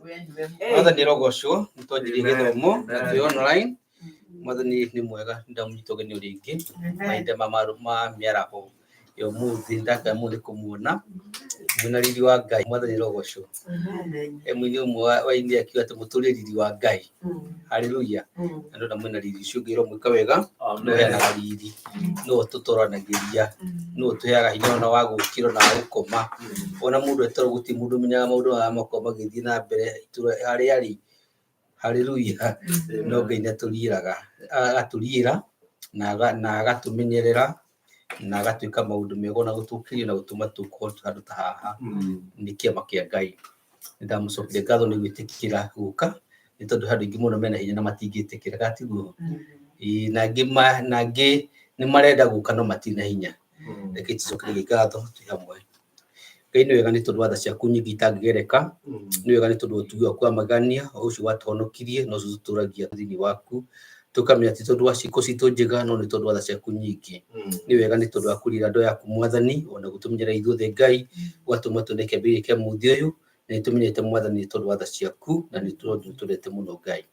Mwathani rogocwo nitwanjirie githomo na twi online. Mwathani ni mwega ndamunyitogeni ringi mahinda ma miaraho yo muthi ndakamuthi kumuona mwina riri wa Ngai. Mwathani rogocwo mwini umwe wa ini akiuga ati muturi riri wa Ngai. Haleluya. Andu na mwina riri ucio ngiro mwika wega no heanaga riri no tutoranagiria no tuheaga hinya na wa gukiro na gukoma ona mundu etoro guti mundu menyaga maundu ma makoma githii na mbere itura hari ari. Haleluya. No Ngai naturiiraga agaturiira na agatumenyerera na agatuika maundu mego na gutukiria na gutuma tuko handu ta haha ni kiama kia Ngai. Ndamucokire ngatho ni gwitikira guka ni tondu handu ingi muno mena hinya na matingitikira gatiguo nangi ni marenda guka no matina hinya. Reke tucokire ngatho twi hamwe. Ngai ni wega ni tondu wa tha ciaku nyingi itangigereka. Ni wega ni tondu utugi waku wa magania ucio watuhonokirie no tuturagia thini waku tukamenya ti tondu wa ciiko citu njega no ni tondu wa tha ciaku nyingi. Ni wega ni tondu wa kurira ndo yaku Mwathani ona gutumenyera ithuothe Ngai gwatuma tuneke mbere kia muthi uyu ni tumenyete Mwathani ni tondu wa tha ciaku na ni tondu turete muno Ngai.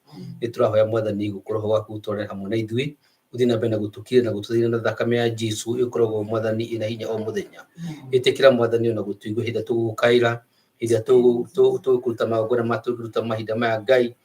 Ni turahoya Mwathani gukorwo gwaku gutware hamwe na ithui uthi na mbere na gutukire na gututhina na thakame ya Jesu ikoragwo Mwathani ina hinya o muthenya. Itikira Mwathani ona gutuigwa hinda tugukaira hinda tugukuruta magongona maturuta mahinda maya Ngai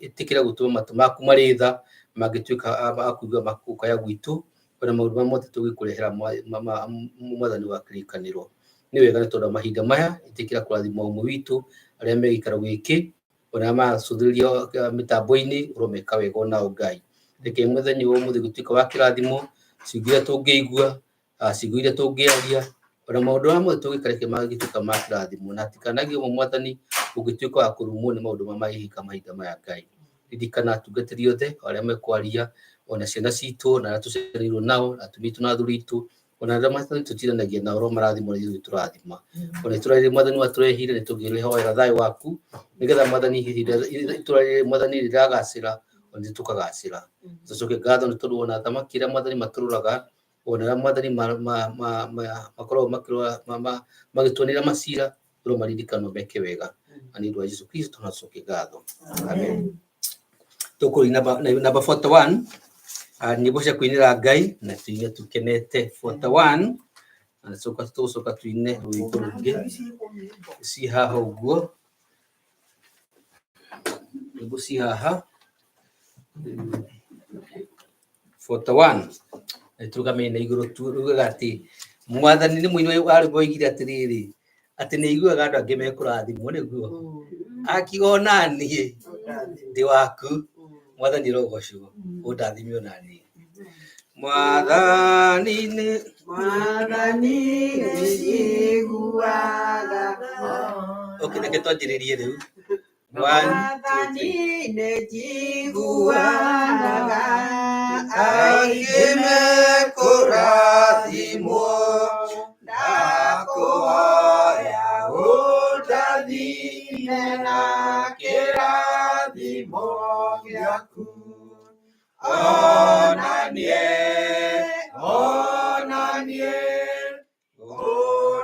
itikira gutuma matu maku maritha magituika akuigwa makukaya gwitu ona maundu mothe tugikurehera Mwathani wa kirikaniro. Ni wega ni tondu mahinda maya itikira kurathima umwe witu aria megikaro giki ona macuthiririo mitambo-ini uromeka wega onao Ngai. Reke muthenya wa muthi gutuika wa kirathimo ciugo tungiigua ciugo iria tungiaria ona maundu amwe tugikareke magituika ma kirathimo na tikanagio Mwathani ugituika wa kurumwo ni maundu mamahika mahinda maya Ngai. Ririkana atungatiri othe aria mekwaria ona ciana citu na tucereirwo nao atumitu na athuri itu ona aria Mwathani tutiranagia nao ro marathimo na ithuĩ turathima ona iturarire Mwathani waturehire ni tungirihoera thayo waku nigetha Mwathani iturarire Mwathani riragacira ona tukagacira. Tucoke ngatho ni tondu ona thamaki iria Mwathani matururaga ona Mwathani makorwo magituanira macira ro maririkano meke wega ani ndu wa Yesu Kristo na tucoke ngatho. Amen. Tukuri namba 41 nyimbo cia kuinira Ngai na tuine tukenete 41 na tucoka tuine rwimbo rungi si haha uguo nyimbo si haha 41 turugamene iguru turugaga ati Mwathani ni muini wari boigire atiriri ati ni iguaga andu angi mekurathimwo niguo akiona nie ndi waku Mwathani rogocwo undathimio nani Mwathani ni iguaga okireke twanjiririe riu Mwathani ni iguaga agimekurathimwo ndakuhoya undathime na kirathimo giaku onanie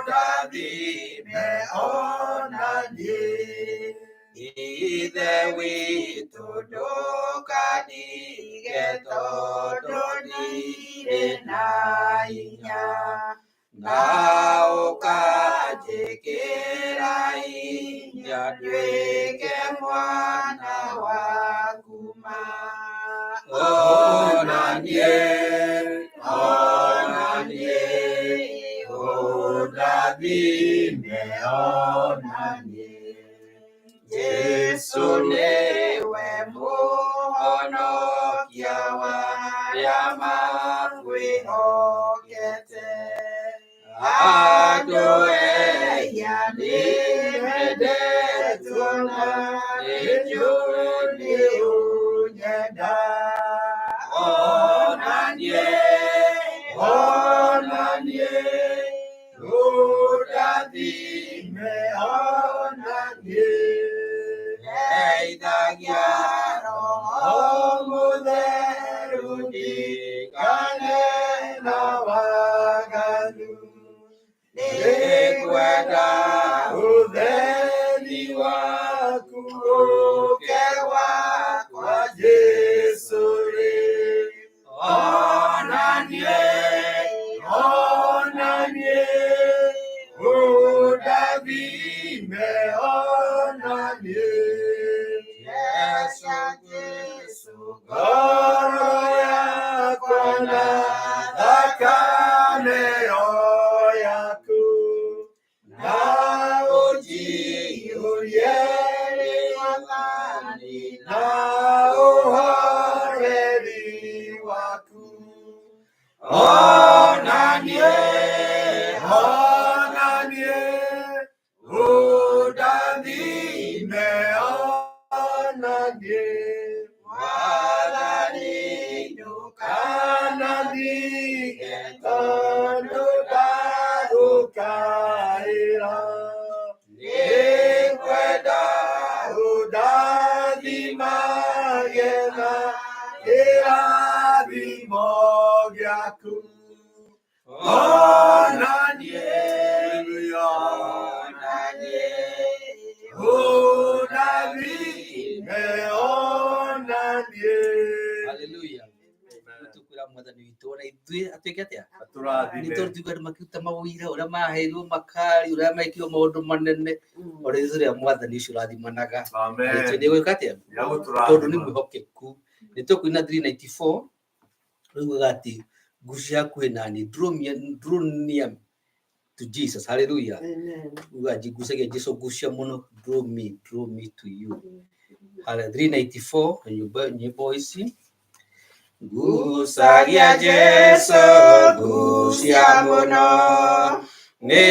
undathime onanie ithe witu ndukadige tondu ndirĩ na hinya na ũkanjĩkĩra hinya nduĩke mwana waku onanie undathime onanie Jesu niwe muhonokia waria makwĩhokete andũ ehia nĩmendetwo na nĩnjũĩ nĩũnyenda onanie undathime onanie Heithagia Roho Mũtheru ndikane na waganu kuokolewa kwa Yesu. Onanie, onanie, udavime onanie. Yesu Kristo, goro yako na dakane oyaku, na uji uyeri wakani, na uhoreri waku. Onanie, onanie, udavime onanie. Wadani dukanani etono darukaira. Nikweda udavima gena irabimo gyaku. Onanie, onanie, udavime onanie. Hallelujah. Tukura mwathani witũ ona ithuĩ atuĩke atĩa Atũrathime. nĩ tondũ tuga makĩruta mawĩra ũrĩa maheirwo makari ũrĩa mekirwo maũndũ manene ona ithuĩ rĩrĩa mwathani ũcio ũrathimanaga Amen. nĩ gwĩka atĩa tondũ nĩ mwĩhokeku. Nĩ tũkũina 394 rĩugaga atĩ ngucia hakuhĩ nani draw near to Jesus. Hallelujah. Uga ngucagia Jesũ ngucia mũno, draw me to you. 394 nyimbo ici. Ngucagia Jesũ ngucia mũno, nĩ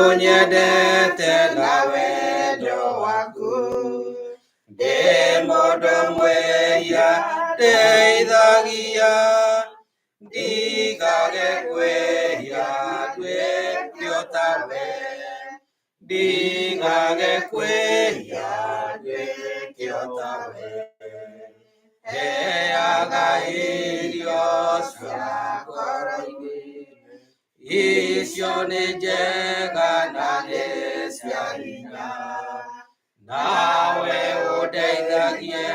ũnyendete na wendo waku, ndĩ mũndũ mwĩhia ndeithagia, ndigage kwĩhia nduĩke o tawe, ndigage kwĩhia nduĩke o tawe. Heaga irio cia ngoro-inĩ, icio nĩ njega na nĩ cia hinya, nawe ũndeithagie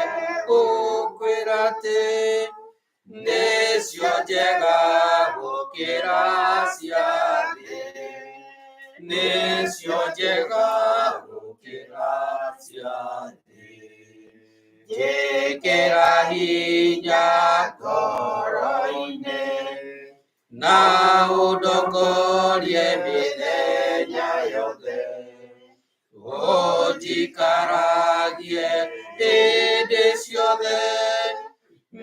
gũkwĩra atĩ nĩcio njega gũkĩra cia thĩ, nĩcio njega gũkĩra cia thĩ. Njĩkĩra hinya ngoro-inĩ na ũndongorie mĩthenya yothe, ũnjikaragie hĩndĩ ciothe,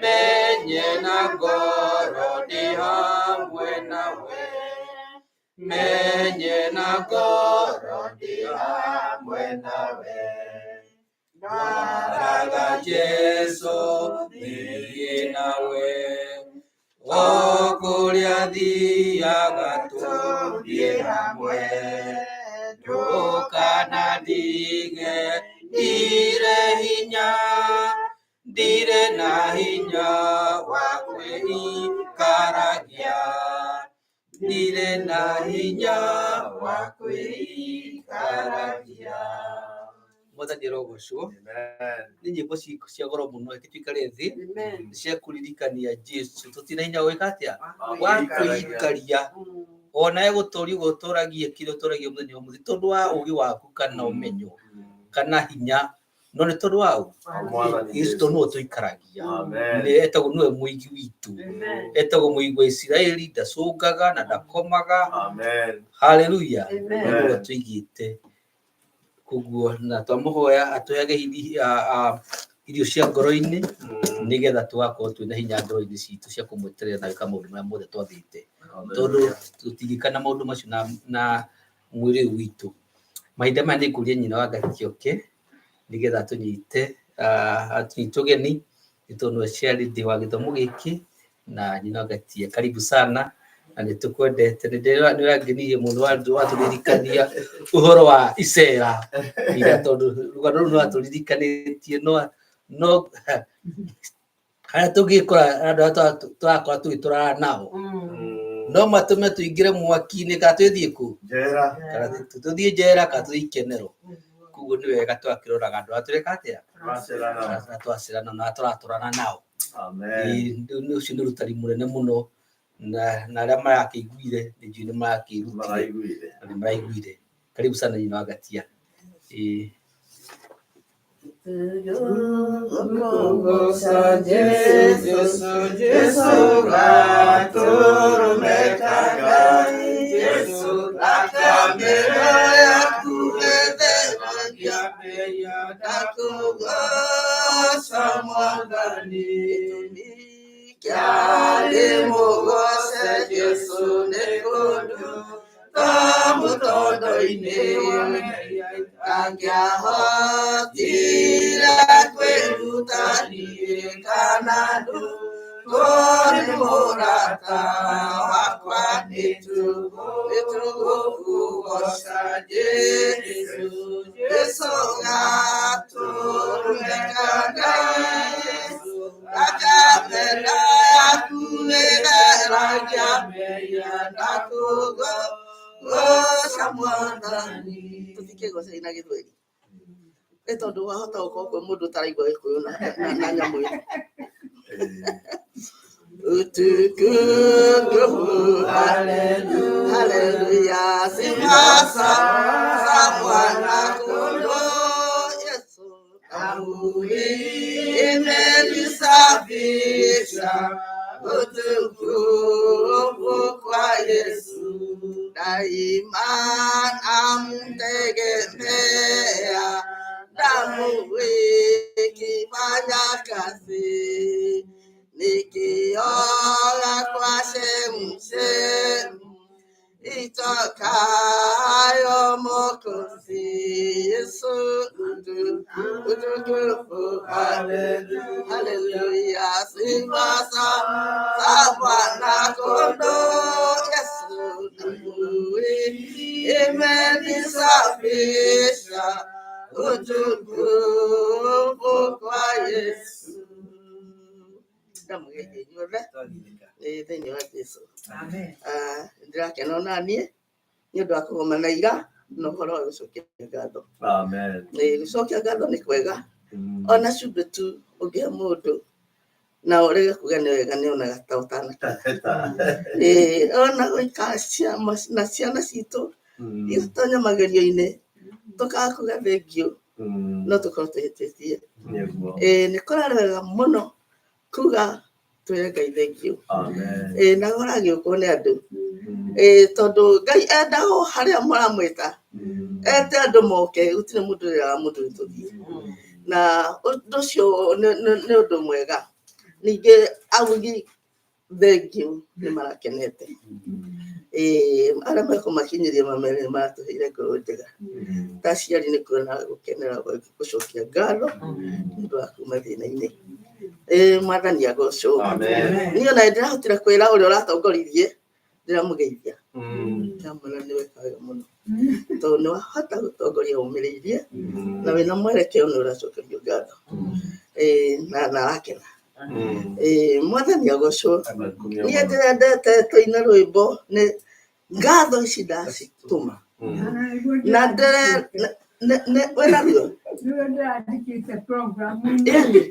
menye na ngoro ndĩ hamwe nawe, menye na ngoro ndĩ hamwe nawe. Ndaraga Jesũ thiĩ nawe, o kũrĩa thiaga tũthiĩ hamwe, ndũkanandige ndirĩ na hinya wa kwĩikaragia, ndirĩ na hinya wa kwĩikaragia. Mwathani arogocwo. Nĩ nyĩmbo cia goro mũno ĩgĩtuĩka thĩ cia kũririkania Jesũ, tũtirĩ hinya gwĩka atĩa wa kwĩikaria, ona egũtũũria ũguo ũtũũragia kĩrĩa ũtũũragia mũthenya wa mũthia tondũ wa ũũgĩ waku kana ũmenyo kana hinya, no nĩ tondũ wa Jesũ, tondũ nĩwe tũikaragia. Etagwo nĩwe mũigi witũ, etagwo mũigi wa Isiraeli, ndacũngaga na ndakomaga. Haleluya. Nĩwe tũigĩte koguo na twamũhoya atũheage irio cia ngoro-inĩ nĩgetha tũgakorwo twĩna hinya ngoro-inĩ citũ cia kũmweterera na gwĩka maũndũ marĩa mothe twathĩte, tondũ tũtingĩka na maũndũ macio na mwĩrĩ ũyũ witũ. Mahinda maya nĩ ngũria nyina wa Gatioke nĩgetha tũnyite ũgeni nĩ tondũ nĩwe ciarĩthi wa gĩthomo gĩkĩ, na nyina wa Gatie, karibu sana na nĩ tũkwendete. Nĩ ũrangenirie mũno watũririkania ũhoro wa icera ira, tondũ rũgano rũu nĩwatũririkanĩtie no harĩa tũngĩkora andũ arĩa tũrakorwo tũgĩtũrana nao no matũme tũingĩre mwaki-inĩ kana twĩthiĩ kũ, kana tũthiĩ njera kana tũthiĩ ikenero. Koguo koguo ni wega twakiroraga andu atureka atia twacirana na turaturana nao. Amen. Nĩ ũcio nĩ rutari mũnene mũno na arĩa marakĩiguire nĩ njui nĩ marakĩrutire na nĩ maraiguire. Karibu sana nyina wa Gatia. Kuongoza Yesu gaturumekaga Yesu akamera yakuletherangia ndakugoca mwathani kyarĩ mũgoce Yesu nĩ kũndũ mũtondo-inĩ angĩahotire kwĩrutanĩria kana ndũrĩ mũrata wakwa nĩtũgũkũgoca Jesũ gatũrũmekaga akamera yakuĩreragia meya ndakũgoca mwathani. Tũthike goca-inĩ na Gĩthweri nĩ tondũ wahota gũkorwo kwĩ mũndũ ũtaraigua Gĩkũyũ na nyamũ ĩno. Utukufu, haleluya, sifa za Mwana-Kondoo Yesu, damu imenisafisha. Utukufu kwa Yesu, daima namtegemea, damu ikifanya kazi. Nikioga kwa chemchemu itokayo Mwokozi Yesu, utukufu, haleluya, sifa za Mwana-Kondoo Yesu, damu imenisafisha. Utukufu kwa Yesu. Thĩinĩ wa Jesũ. Ndĩrakena ona niĩ nĩ ũndũ wa kũgoma na ira na ũhoro wa gũcokia ngatho. Gũcokia ngatho nĩ kwega, ona cumbĩ tu ũngĩhe mũndũ na ũrege kuga nĩ wega nĩ onaga ta ũtanaka. Ona gũikara na ciana citũ igatonya magerio-inĩ tũkaga kuga thengiũ no tũkorwo twĩhĩtĩtie. Nĩ kũrarĩ wega mũno kuga twĩre Ngai thengiũ. Na ũragĩũkwo nĩ andũ tondũ Ngai endaga harĩa mũramwĩta ete andũ moke, gũtirĩ mũndũ ũrĩraga mũndũ nĩtũthiĩ. Na ũndũ ũcio nĩ ũndũ mwega. Ningĩ augi thengiũ nĩ marakenete. Arĩa mekũmakinyĩria mamerĩ maratũheire ngoro njega. Ta aciari nĩ kuona gũkenera gũcokia ngatho nĩ ũndũ wa kuma thĩna-inĩ. Mwathani agocwo. Niĩ ona ndĩrahotire kwĩra ũrĩa ũratongoririe ndĩramũgeithia. Ndamwĩra nĩ weka wega mũno tondũ nĩ wahota gũtongoria ũmĩrĩirie na wĩna mwerekeo nĩ ũracokerio ngatho na arakena. Mwathani agocwo. Niĩ ndĩrendete tũine rwĩmbo nĩ ngatho ici ndacitũma na wĩna ruo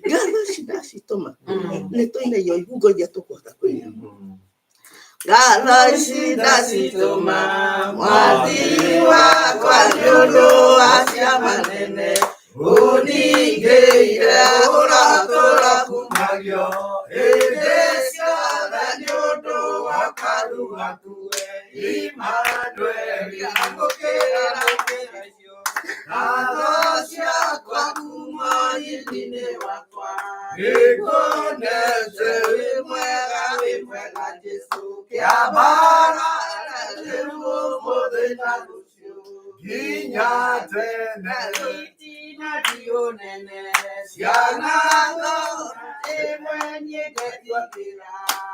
ngatho ici ndacitũma nĩ tũine iyo igungo iria tũkũhota kũina. Ngatho ici ndacitũma mwathi wakwa nĩ ũndũ wa ciama nene uningĩire ũratũra kumagio hĩndĩ ciothe nĩ ũndũ wa karu gakuwe Imanueli agũkĩra icio. Ngatho ciakwa kuma ini-inĩ wakwa nĩngonete wĩ mwega Jesũ kĩambara rĩu ũmũthĩ na rũciũ nginya tene itina ndionene ciana thora ĩmwe niĩ ngetwakĩra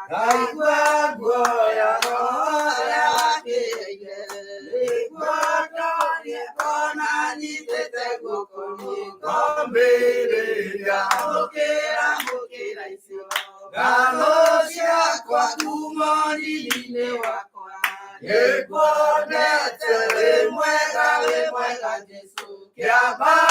ngaigua guoya roho yakĩire nĩguo ndorie ngona nyitĩte guoko ngomĩrĩria mũkĩra icio. Ngatho ciakwa kuma ini-inĩ wakwa nĩngonete wĩ mwega Jesũ kĩambara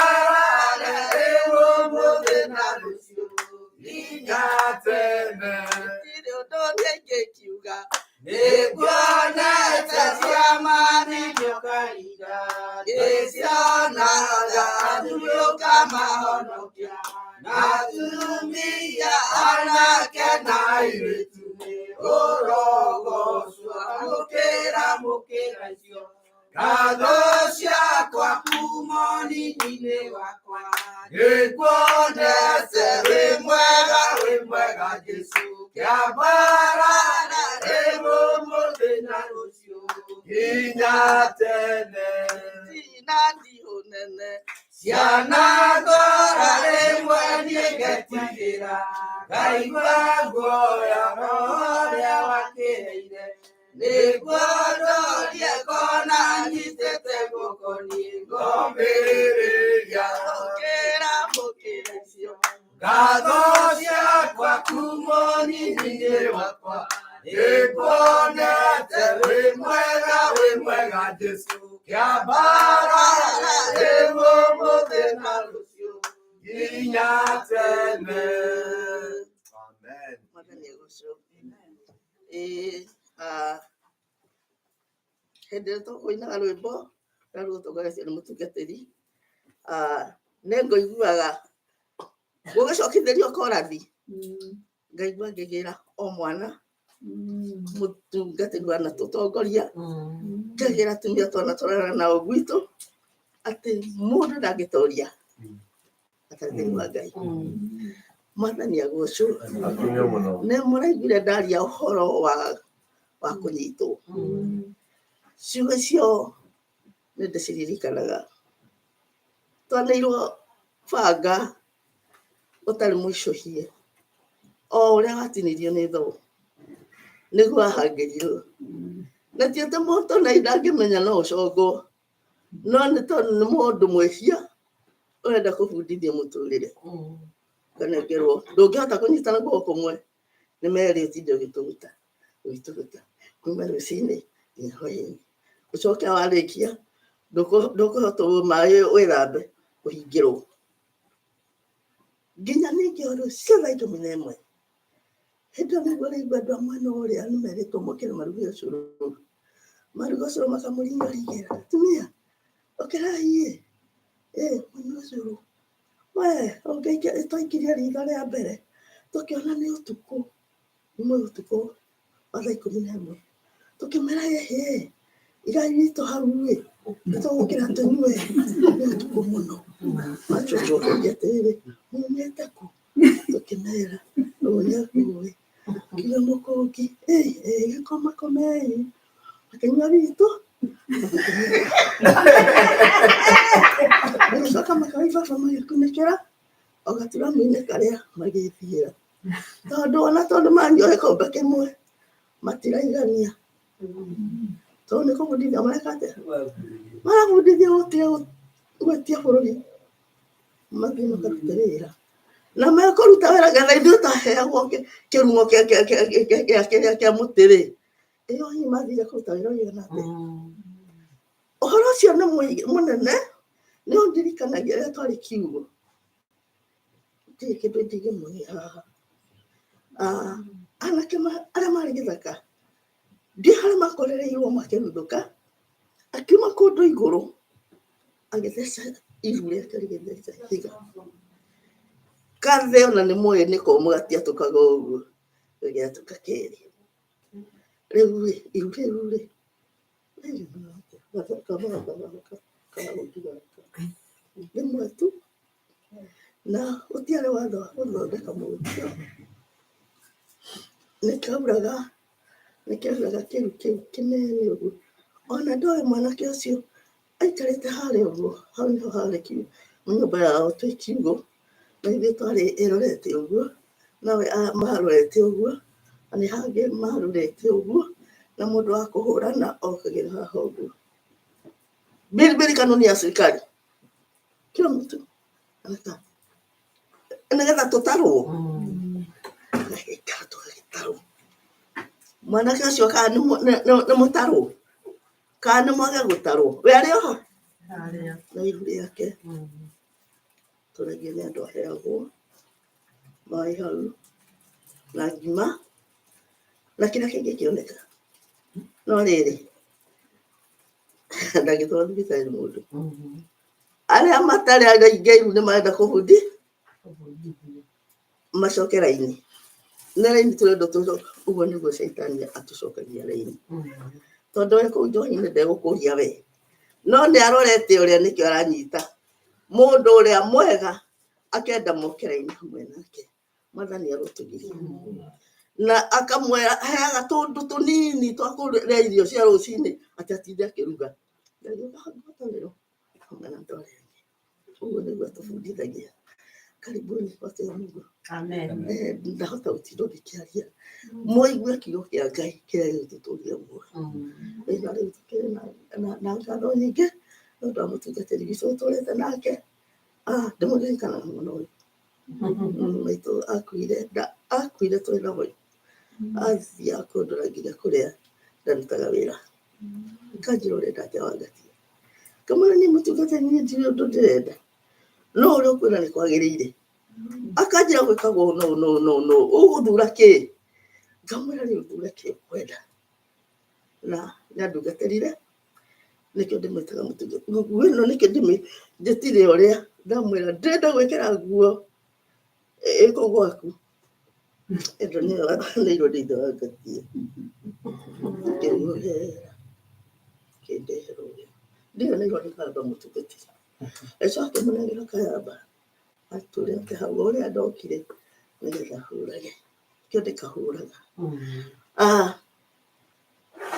Bwana tazamani nyokaida Esiona ganuyoka mahonokia Natumia anake na iretu Orogo suamukera mukera sio Kadosia kwa kumoni nine wakwa Ekwone se wemwega Jesu Kiabara na emo motena rosio Inyatene Sinandi honene Siana gora emweni getigera Gaigwa goya moria wakeire Neguado diakona nitete gokoni Gombereria Okera mokeresio Gadosia kwa kumoni nine wakwa Ekone te wemwega Jesu Kiabara ewo motena rusio Inyatene Amen. Magani rusio Hende to koina alwebo Raru to gasi no mutugateri Nengo iguaga Gogacokithĩrio korathi ngaigua ngĩgĩra o mwana mũtungatĩri wa na tũtongoria ngagĩra atumia twana tũrarana nao gwitũ atĩ mũndũ ndangĩtoria atarĩ thĩinĩ wa Ngai mwathani agocwo nĩ mũraiguire ndaria ũhoro wa kũnyitwo ciugo icio nĩ ndĩciririkanaga twanĩirwo banga Otari mũicũhie o ũrĩa watinirio nĩ thũ nĩguo ahangĩrirwo na ti atĩ mũndũ na ndangĩmenya no ũcongwo no nĩ tondũ nĩ mũndũ mwĩhia ũrenda kũbundithia mũtũrĩre kanengerwo ndũngĩhota kũnyitana guoko kũmwe nĩ merĩ ũtinde ũgĩtũguta kuma rũcinĩ nginya hwaĩ-inĩ ũcoke warĩkia ndũkũhota maĩ wĩthambe kũhingĩrwo Ginya ningĩ oro ciothe ikũmi na ĩmwe hĩndĩ ĩyo nĩguo rĩigua andũ a mwena ũrĩa nĩmerĩtwo mokĩre maruge ũcũrũ makamũringaringĩra atumia ũkĩrai mwena ũcũrũ we twaingĩria ritho rĩa mbere tũkĩona nĩ ũtukũ ũtukũ wa thaa ikũmi na ĩmwe tũkĩmera igai witũ hau tũgũkĩra tũnyue nĩ ũtukũ mũno macocokeria atĩrĩrĩ mumĩte kũ tũkĩmera ũrĩa kũĩ kinya mũkũngi gĩkomakomei akĩnyua witũ magacoka makaibaba magĩkunĩkĩra o gaturamu-inĩ karĩa magĩthiĩra tondũ manyua gĩkombe kĩmwe matiraigania tondũ nĩ kũbundithia mareka atĩa marabundithia gwĩtia bũrũri mathiĩ makarute wĩra na mekũruta wĩra getha ithuĩ taheagwo kĩrumo kĩa mũtĩ-rĩ ĩyo hihi mathire kũruta wĩra ũigana atĩa ũhoro ũcio nĩ mũnene nĩ ũndirikanagia rĩrĩa twarĩ kiugũ ndirĩ kĩndũ ingĩmũria haha anake arĩa marĩ gĩthaka ndiĩ harĩa makorereirwo makĩruthũka akiuma kũndũ igũrũ agĩtheca iru rĩake rĩgĩtheca higa kathe ona nĩ mũĩ nĩ komũ gatiatũkaga ũguo gĩatũka kerĩ rĩu iru rĩu-rĩ rĩmwe tu na gũtiarĩ watho wa gũthondeka mũndũ nĩkĩauraga kĩru kĩu kĩnene ũguo ona ndoĩ mwanake ũcio aikarĩte harĩa ũguo hau nĩho harĩ nyũmba yao twĩ kiugũ na ithuĩ twarĩ ĩrorete ũguo nawe marorete ũguo na nĩ hangĩ marorete ũguo na mũndũ wa kũhũrana okagĩra haha ũguo biribiri kanuni ya serikali kila mtu anataka nĩgetha tũtarwo gĩikara tũgagĩtarwo mwanake ũcio kana nĩ mũtarwo kana nĩ mwage gũtarwo we arĩ oho na iru rĩake tũragia nĩ andũ aheagwo maĩ hau na ngima na kĩrĩa kĩngĩ kĩoneka no rĩrĩ ndagĩtwarwo thibitarĩ mũndũ arĩa matarĩ aingĩ rĩu nĩ marenda kũbundi macoke raini na raini tũrenda ũguo nĩguo caitani atũcokagia raini tondũ we kũu njohi-inĩ ndegũkũria we no nĩ arorete ũrĩa nĩkĩo aranyita mũndũ ũrĩa mwega akenda moke raini hamwe nake mwathani arotũgiria na akamwĩra heaga tũndũ tũnini twa kũrĩa irio cia rũcinĩ atatinde akĩruga ũguo nĩguo atũbundithagia. Karibuni watu wa Mungu. Amen. Ndahota gũtinda ngĩkĩaria mũigue kiugo kĩa Ngai kĩrĩa gĩgũtũtũria muoyo. Rĩu rĩu tukĩrĩ na ngatho nyingĩ nĩ ũndũ wa mũtungatĩri witũ tũrĩte nake ndĩmũririkanaga mũno ũyũ maitũ akuire tũrĩ na mũndũ athiaga kũndũra nginya kũrĩa ndarutaga wĩra nganjĩra ũrĩa ndangĩawangatia kamũra niĩ mũtungatĩri niĩ ndirĩ ũndũ ndĩrenda no ũrĩa ũkwĩra nĩ kwagĩrĩire akanjĩra gwĩkagwo no ũgũthura kĩ ngamwĩra rĩu thura kĩ ũkwenda na nĩandungatĩrire nĩkĩo ndĩmwĩtaga mũtungatĩri nguo ĩno nĩkĩo ndĩtirĩ ũrĩa ndamwĩra ndĩrenda gwĩkĩra nguo ĩkũ gwaku ĩndo nĩyo nĩirwo ndĩithawangatie ngĩmuohera kĩndehera ũrĩa ndiyo nĩirwo ndĩkamba mũtungatĩri ecoke mũnegera kayamba atũrete hau ũrĩa ndokire nĩgetha hũrage kĩo ndĩkahũraga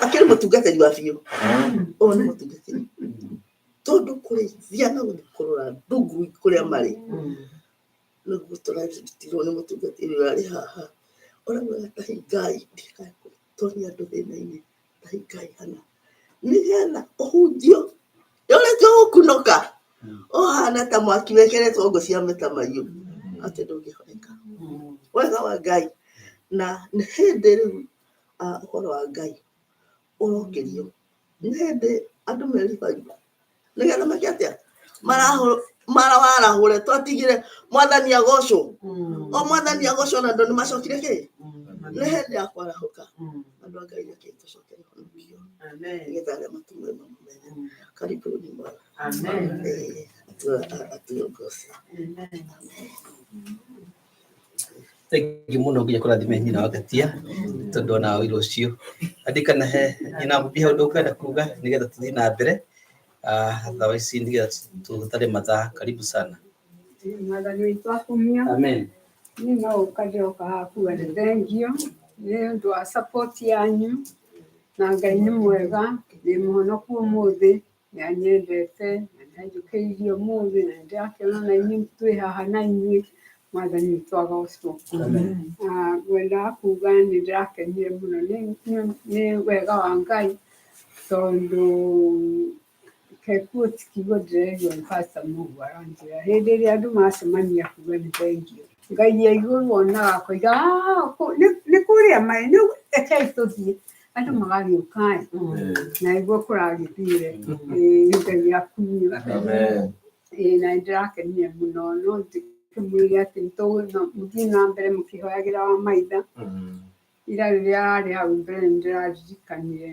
akĩrĩ mũtungatĩri wa biũ ũyũ nĩ mũtungatĩri tondũ kũrĩithia na kũrora ndungu kũrĩa marĩ nĩguo tũrarutirwo nĩ mũtungatĩri arĩ haha ũramwĩra tahi Ngai ndĩgatonya andũ thĩna-inĩ tahi Ngai hana nĩgetha ũhunjio ũrĩtio gũkunũka ũhana ta mwaki wĩkĩrĩtwo ngũ cia mĩtamaiyũ atĩ ndũngĩhoneka wega wa Ngai na nĩ hĩndĩ rĩu ũhoro wa Ngai ũrokĩrio nĩ hĩndĩ andũ meribagio nĩgetha makĩatĩa marawarahũre twatigire mwathani agocwo o mwathani agocwo na andũ nĩ macokire kĩ nĩ hĩndĩ ya kwarahũka andũ a Ngai reke tũcokere honokio nĩgetha arĩa matumire mamũmenye karibuni mwana atuongoze. Thengi mũno nginya kũrathime nyina wa Gatia tondũ ona wĩra ũcio andĩkana he nyina mbia ũndũ ũkwenda kuga nĩgetha tũthiĩ na mbere otherwise nĩgetha tũtarĩ mathaa. Karibu sana. Mwathani witũ akumia. Amen. Niĩ no ũkajoka hakuga nĩ thengio nĩ ũndũ wa support yanyu na Ngai nĩ mwega ndĩ mũhonoku ũmũthĩ nĩanyendete na nĩanjũkĩirie ũmũthĩ na ndĩrakĩona na inyuĩ twĩ haha na inyuĩ Mwathani witũ agocwo. Ngwendaga kuga nĩ ndĩrakenire mũno nĩ wega wa Ngai tondũ kekuo tikiugo ndĩraigua nĩ Pastor Mũhu aranjĩra hĩndĩ ĩrĩa andũ macemania kuga nĩ thengio Ngai ya igũrũ onaga akoiga nĩ kũrĩa marĩ rĩu rekei tũthiĩ andũ magagĩũka na nĩguo kũragĩthire Ngai akumio. Na ndĩrakenire mũno no ndĩkĩmwĩre atĩ mũthiĩ na mbere mũkĩhoyagĩra wa maitha ira rĩrĩa ararĩ hau mbere nĩ ndĩraririkanire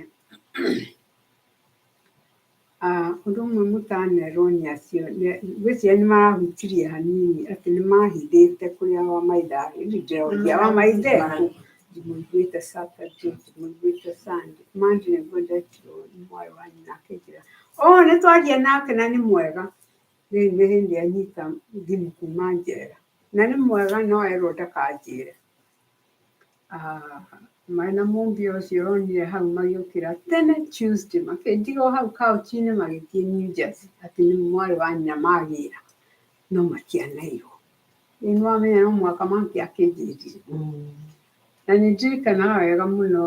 ũndũ ũmwe mũtanerwo nĩ acio gwĩciria nĩ marahutirie hanini atĩ nĩ mahithĩte kũrĩa wa maitha rĩu ndĩroria wa maitha eku ndimũiguĩte Saturday ndimũiguĩte Sunday Monday nĩguo ndetirwo nĩ mwarĩ wa nyina akĩnjĩra nĩ twaria nake na nĩ mwega rĩu nĩ hĩndĩ anyita thimũ kuma njera na nĩ mwega no erwo ndakanjĩre maina mũmbi ũcio ũronire hau magĩũkĩra tene Tuesday makĩndiga o hau kauch-inĩ magĩthiĩ New Jersey atĩ nĩ mwarĩ wa nyina magĩra no matianairwo rĩu nĩwamenya no mũhaka mangĩakĩnjĩrire na nĩ ndirikanaga wega mũno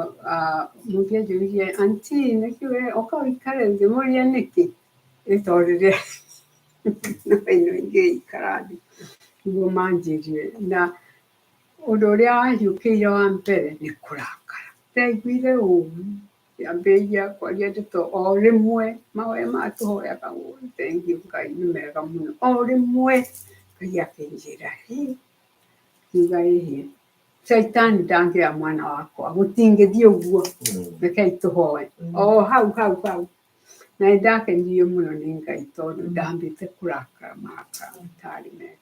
mũthĩ anjũririe aunty nĩkĩ ũka ũikare ngĩmũria nĩkĩ tondũ rĩrĩa ĩno ingĩikara thĩ nĩguo manjĩrire na ũndũ ũrĩa wahiũkĩire wa mbere nĩ kũrakara ndaiguire ũũru ambĩrĩria kwaria ndeto o rĩmwe mahoya matũhoyaga thengio Ngai nĩ mega mũno o rĩmwe Ngai akĩnjĩra kiuga ĩhĩ Saitani ndangĩra mwana wakwa gũtingĩthiĩ ũguo rekei tũhoe o hau na nĩndakenirio mũno nĩ Ngai tondũ ndambĩte kũrakara marakara matarĩ mega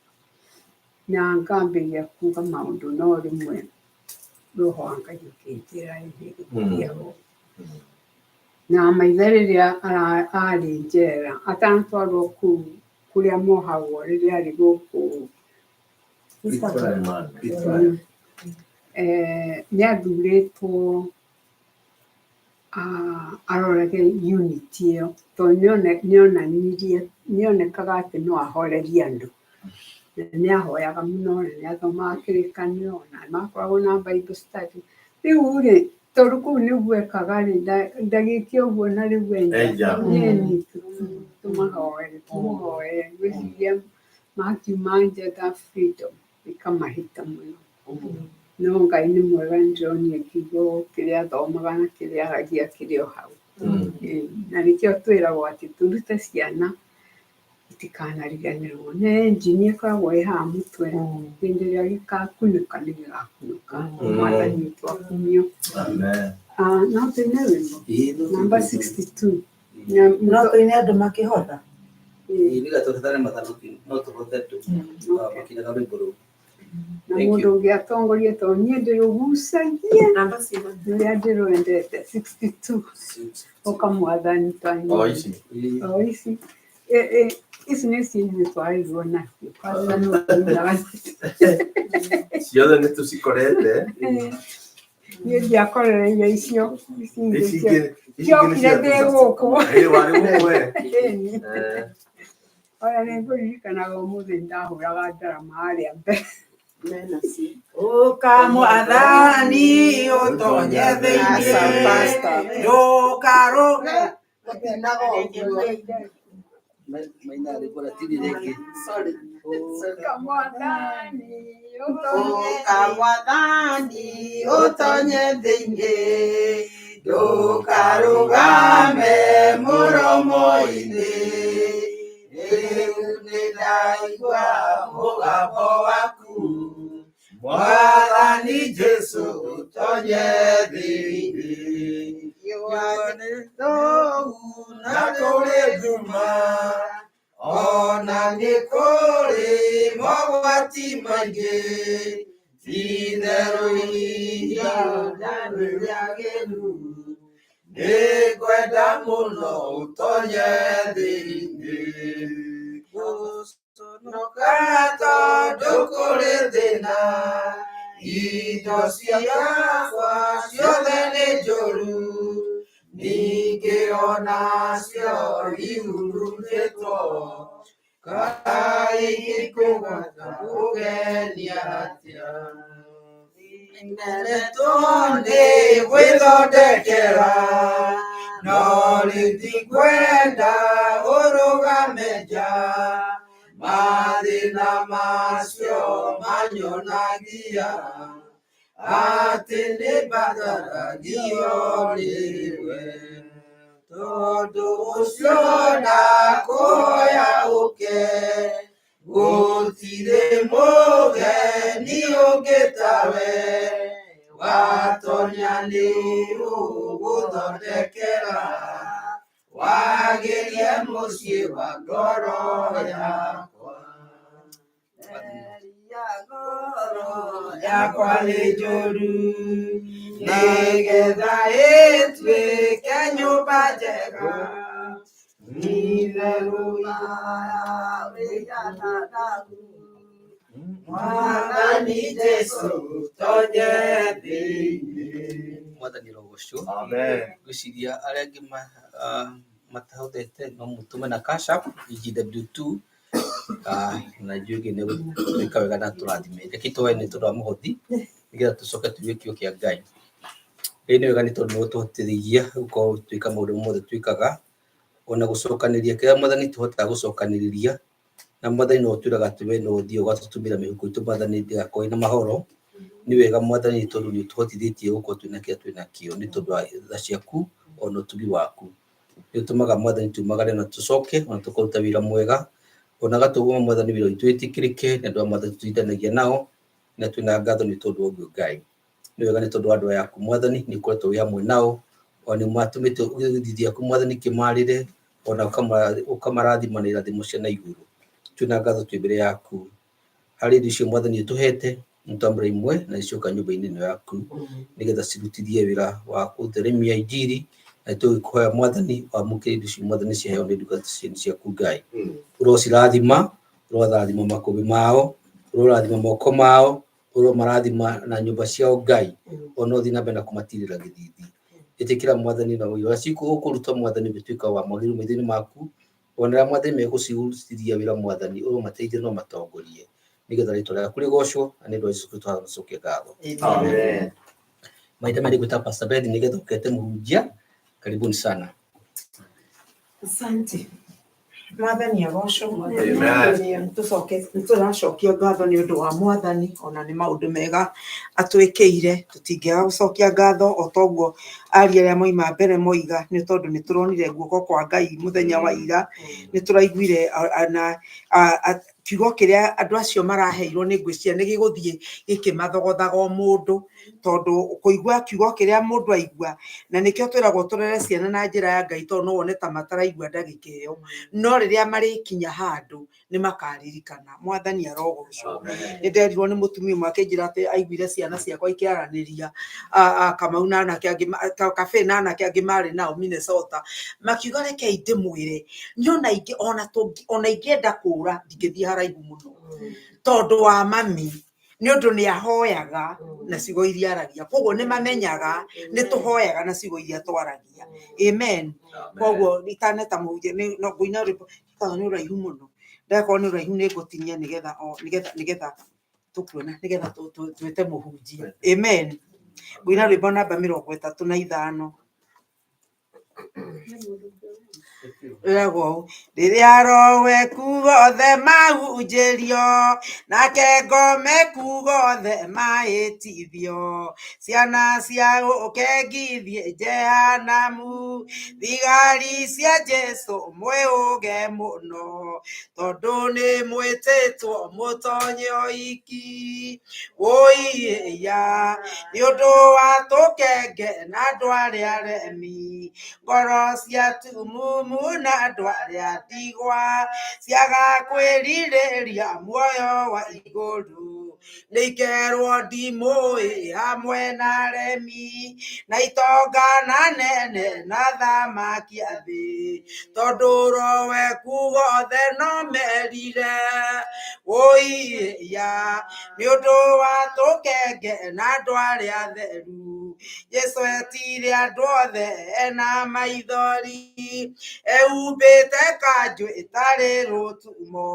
na ngambĩrĩria kuga maũndũ no rĩmwe roho wa Ngai ũkĩnjĩra nĩgũthiago na maithe rĩrĩa arĩ njera atanatwarwo kũu kũrĩa mohagwo rĩrĩa arĩ gũkũ nĩathurĩtwo arorage unity ĩyo tondũ nĩonekaga atĩ no ahorerie andũ na nĩahoyaga mũno na nĩathomaga kĩrĩkanĩro na nĩmakoragwo na Bible study rĩu rĩ tondũ kũu nĩguo ekaga rĩ ndagĩkia ũguo na rĩu enja tũmũhoere gwĩciria makiuma njata freedom ikamahĩta mũno no Ngai nĩ mwega nĩndĩronire kiugo kĩrĩa athomaga na kĩrĩa aragia kĩrĩ o hau na nĩkĩo twĩragwo atĩ tũrute ciana itikanariganĩrwo nĩ engine ĩkoragwo ĩ haha mũtwe hĩndĩ ĩrĩa gĩgakunũka nĩgĩgakunũka mwathani twakumio no tũine rwĩmbo number 62 no tũine andũ makĩhotha nĩgetha tũhethane mathanuki no tũhothe tu makinaga rwĩmbo rũu na mũndũ ũngĩ atongorie tondũ niĩ ndĩrũgucagia rĩrĩa ndĩrwendete 62 ũkamwathani twanyu ici ici nĩ ciĩnyuĩ twarĩirwo nacio ciothe nĩ tũcikorete niĩ ndiakorereire icio ciokire ndĩ gũkũ oya nĩngũririkanaga ũmũthĩ ndahũraga ndarama harĩa mbere Ukamwathani utonye thĩinĩ ndũkarũge Ukamwathani utonye thĩinĩ ndũkarũgame mũromo-inĩ rĩu nĩndaigua mũgambo waku Mwathani Jesu utonye thĩinĩ yuone thũu na kũrĩ nduma ona nĩ kũrĩ mogwati maingĩ ti-itherũ ihinda nĩ rĩagĩrĩru nĩngwenda mũno ũtonye thĩinĩ gũconoka tondũ kũrĩ thĩna indo ciakwa ciothe nĩ njũru ningĩ onacio ihurunjĩtwo Kaĩ gĩkũgwata kũgenia atĩa nderetwo nĩ gwĩthondekera no rĩtikwenda ũrũgame nja mathĩna macio manyonagia atĩ nĩmbatharagia rĩwe tondũ ũcio ndakũhoya ũke gũtirĩ mũgeni ũngĩ tawe watonya nĩ ũgũthondekera wagĩrie mũciĩ wa ngoro yakwa ngoro yakwa nĩ njũru nĩgetha ĩtuĩke nyũmba njega itherũ rĩigananagu Mwathani Jesu tonye thĩinĩ Mwathani rogoco gwĩciria arĩa angĩ matahotete no mũtũme na cash app EGW2 na njũĩ nĩ gwĩka wega na tũrathime reke tũhoe nĩ tondũ wa mũhothi nĩgetha tũcoke tuge kĩo kĩa Ngai nĩ wega nĩ tondũ nĩ ũtũhotithagia gũkorwo twĩka maũndũ mothe twĩkaga ona gũcokanĩria kĩrĩa Mwathani tũhotaga gũcokanĩrĩria na Mwathani no twĩraga atĩ we no ũthiĩ ũgatũtũmĩra mĩhuko itũ Mwathani ndĩgakorwo na mahoro nĩ wega Mwathani tondũ nĩ ũtũhotithĩtie gũkorwo twĩna kĩrĩa twĩnakĩo nĩ tondũ wa tha ciaku ona ũtugi waku nĩ ũtũmaga Mwathani tumagare na tũcoke ona tũkaruta wĩra mwega ona gatũgũma Mwathani wĩra witũ wĩtĩkĩrĩke na andũ a Mwathani tũtindanagia nao na twina ngatho nĩ tondũ ũguo Ngai. Nĩ wega nĩ tondũ andũ yaku Mwathani nĩ ũkoretwo wĩ hamwe nao, ona matũmĩte gĩthithi gĩaku Mwathani kĩmarĩre, ona ũkamarathima na irathimo cia na igũrũ. Twina ngatho twĩ mbere yaku harĩ indo icio Mwathani ũtũhete, nĩtwambũra imwe na icoka nyũmba-inĩ ĩno yaku nĩgetha cirutithie wĩra wa gũtheremia injiri, na tũgĩkũhoya Mwathani wamũkĩre indo icio Mwathani ciaheo nĩ ndungata ciaku Ngai. Ũrocirathima, ũrothima makũmbĩ mao, ũrorathima moko mao, ũromarathima na nyũmba ciao Ngai, ona ũthiĩ na mbere na kũmatirĩra gĩthithi. Ĩtĩkĩra Mwathani na ũira ũkũruta Mwathani ũgĩtuĩka wa mwagĩrĩru maitho-inĩ maku, ona rĩrĩa Mwathani megũcirutithia wĩra Mwathani ũromateithie na ũmatongorie, nĩgetha rĩtwa rĩaku rĩgocwo na nĩ ũndũ wa Jesũ Kristo tũcokia ngatho. Amen. Maita merĩ gwĩta Pastor Beth nĩgetha ũkete mũhunjia. Karibuni sana. Asante. Mwathani agocwo. Amen. Tũracokia ngatho nĩ ũndũ wa Mwathani, ona nĩ maũndũ mega atwĩkĩire, tũtingĩaga gũcokia ngatho o toguo aria arĩa moima mbere moiga, nĩ tondũ nĩ tũronire guoko kwa Ngai mũthenya wa ira, nĩ tũraiguire na kiugo kĩrĩa andũ acio maraheirwo nĩ ngwĩciria nĩ gĩgũthiĩ gĩkĩmathogothaga o mũndũ, tondũ kũigua kiugo kĩrĩa mũndũ aigua, na nĩkĩo twĩragwo tũrere ciana na njĩra ya Ngai, tondũ no wone ta mataraigua ndagĩka ĩyo, no rĩrĩa marĩkinya handũ nĩ makaririkana. Mwathani arogocwo. Nĩ nderirwo nĩ mũtumia ũmwe akĩnjĩra atĩ aiguire ciana ciakwa ikĩaranĩria Kamau na anake angĩ, Kabe na anake angĩ marĩ nao Minnesota, makiuga rekei ndĩmwĩre nyona ingĩ ona ingĩenda kũra ndingĩthiĩ haraihu mũno, tondũ wa mami nĩ ũndũ nĩ ahoyaga na ciugo iria aragia, koguo nĩ mamenyaga nĩ tũhoyaga na ciugo iria twaragia. Amen. Koguo itaneta mũhunjia no ngũina rwĩmbo kana nĩ ũraihu mũno, ndakorwo nĩ ũraihu nĩ ngũtinia nĩgetha tũkuona, nĩgetha twĩte mũhunjia. Amen. Ngũina rwĩmbo namba 35. Rĩrĩa rowe kugothe mahunjĩrio, nake ngome kugothe mahĩtithio, ciana cia gũkengithie Jehanamu, thigari cia Jesũ mwĩũge mũno, tondũ nĩ mwĩtĩtwo mũtonye oiki. Ũiya nĩ ũndũ wa tũkenge na andũ arĩa aremi, ngoro cia tumumu na andũ arĩa ndigwa, ciaga kwĩrirĩria muoyo wa igũrũ, nĩ ikerwo ndimũĩ hamwe na aremi, na itonga nene na thamaki a thĩ, tondũ rowe kugothe no merire. Ũiya nĩ ũndũ wa tũkenge na andũ arĩa atheru, Jesũ etire andũ othe ena maithori, ehumbĩte kanjũ ĩtarĩ rũtumo,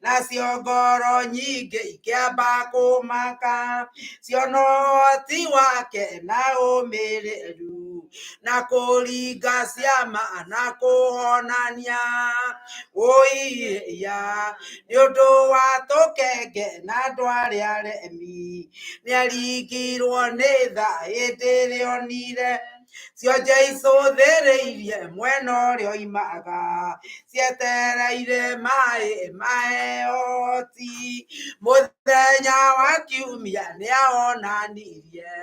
nacio ngoro nyingĩ ikĩamba kũmaka, ciona ũhoti wake na ũmĩrĩru, na kũringa ciama na kũhonania. Ũiya nĩ ũndũ wa tũkenge na andũ arĩa aremi, nĩ aringirwo nĩ tha hĩndĩ ĩrĩa onire, cionje icũthĩrĩirie mwena ũrĩa oimaga, cietereire maĩ mahehoti, mũthenya wa kiumia nĩ ahonanirie,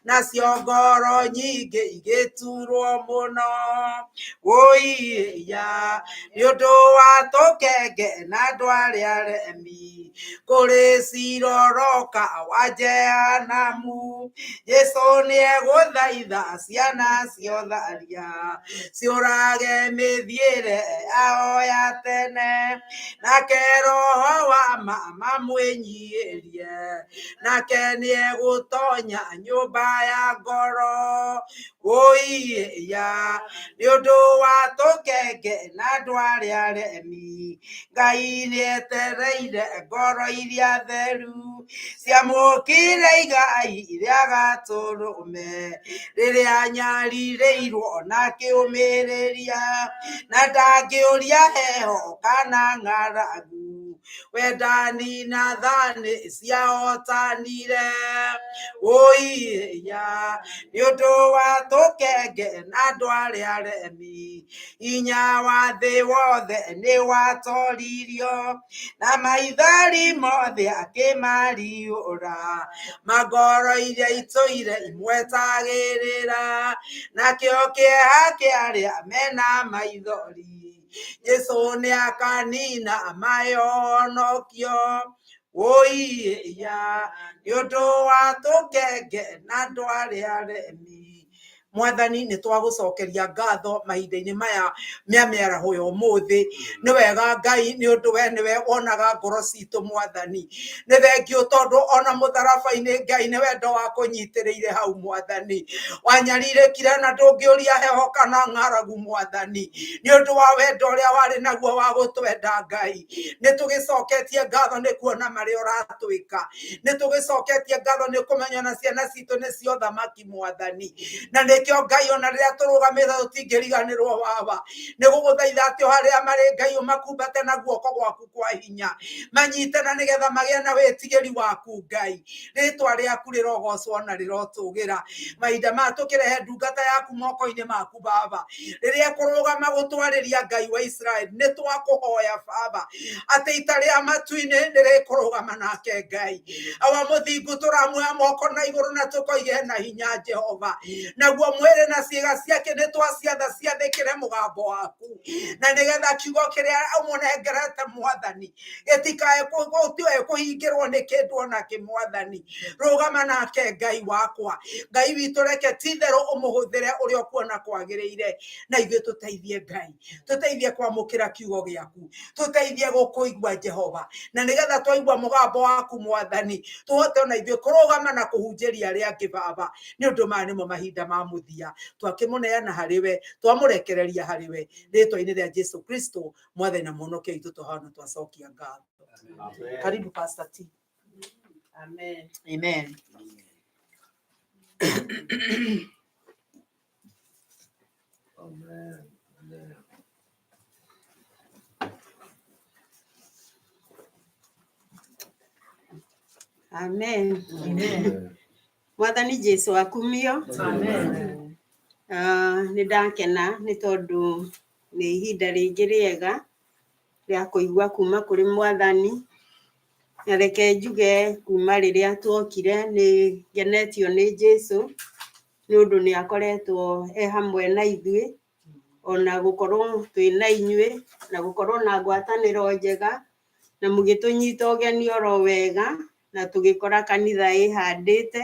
nacio ngoro nyingĩ igĩturwo mũno. Ũiya nĩ ũndũ wa tũkenge na andũ arĩa aremi, kũrĩ cira ũroka wa Jehanamu, Jesũ nĩ egũthaitha ciana cio tharia, ciũrage mĩthiĩre yao ya tene, nake roho wa ma mamwĩnyihĩrie, nake nĩ egũtonya nyũmba ya ngoro. Ũiya nĩ ũndũ wa tũkenge na andũ arĩa aremi, Ngai nĩ etereire ngoro iria theru, ciamũkĩre igai rĩa gatũrũme, rĩrĩa nyariirĩirwo na kĩũmĩrĩria, na ndangĩũria heho kana ng'aragu, wendani na tha nĩ ciahotanire oiya nĩ ũndũ wa tũkenge na andũ arĩa aremi inya wa thĩ wothe nĩ watoririo na maithori mothe akĩmariũra magoro iria itũire imwetagĩrĩra nakĩo kĩeha kĩa arĩa mena maithori Jesũ nĩ akanina mayonokio oiya nĩ ũndũ wa tũkenge na andũ arĩa aremi Mwathani nĩ twagũcokeria ngatho mahinda-inĩ maya mĩa mĩaraho ya ũmũthĩ nĩ wega Ngai nĩ ũndũ we nĩwe wonaga ngoro citũ Mwathani nĩ thengio tondũ ona mũtharaba-inĩ Ngai nĩ wendo wa kũnyitĩrĩire hau Mwathani wanyarirĩkire na ndũngĩũria heho kana ng'aragu Mwathani nĩ ũndũ wa wendo ũrĩa warĩ naguo wa gũtwenda Ngai nĩ tũgĩcoketie ngatho nĩ kuona marĩa ũratwĩka nĩ tũgĩcoketie ngatho nĩ kũmenya na ciana citũ nĩ cio thamaki Mwathani na nĩkĩo Ngai ona rĩrĩa tũrũgamĩte tũtingĩriganĩrwo baba nĩ gũgũthaitha atĩ harĩa marĩ Ngai ũmakumbate na guoko gwaku kwa hinya manyite na nĩgetha magĩe na wĩtigĩri waku Ngai rĩtwa rĩaku rĩrogocwo na rĩrotũgĩra mahinda maya tũkĩrehe ndungata yaku moko-inĩ maku baba rĩrĩa kũrũgama gũtwarĩria Ngai wa Israeli nĩ twakũhoya baba atĩ ita rĩa matu-inĩ nĩrĩkũrũgama nake Ngai awa mũthingu tũramuoya moko na igũrũ na tũkoige na hinya Jehova naguo mwĩrĩ na ciĩga ciake nĩ twaciatha ciathĩkĩre mũgambo waku na nĩgetha kiugo kĩrĩa ũmũnengerete Mwathani gĩtikae kũhingĩrwo nĩ kĩndũ ona kĩmwathani rũgama nake Ngai wakwa Ngai witũ reke ti-itherũ ũmũhũthĩre ũrĩa ũkuona kwagĩrĩire na ithuĩ tũteithie Ngai tũteithie kwamũkĩra kiugo gĩaku tũteithie gũkũigua Jehova na nĩgetha twaigua mũgambo waku Mwathani tũhote ona ithuĩ kũrũgama na kũhunjĩria arĩa angĩ baba nĩ ũndũ maya nĩmo mahinda ma mũthia twakĩmũneana harĩ we twamũrekereria harĩ we rĩtwa-inĩ rĩa Jesu Kristo Mwathani na Mũhonokia witũ tũhana twacokia ngatho. Karibu Pastor T. Amen. Amen. Amen. Amen. Mwathani Jesu akumio. Amen. Nĩ ndakena nĩ tondũ nĩ ihinda rĩngĩ rĩega rĩa kũigua kuma kũrĩ Mwathani na reke njuge kuma rĩrĩa tuokire nĩ ngenetio nĩ Jesu nĩ ũndũ nĩ akoretwo hamwe na ithuĩ ona gũkorwo twĩ na inyuĩ na gũkorwo na ngwatanĩro njega na mũgĩtũnyita ũgeni oro wega na tũgĩkora kanitha ĩhandĩte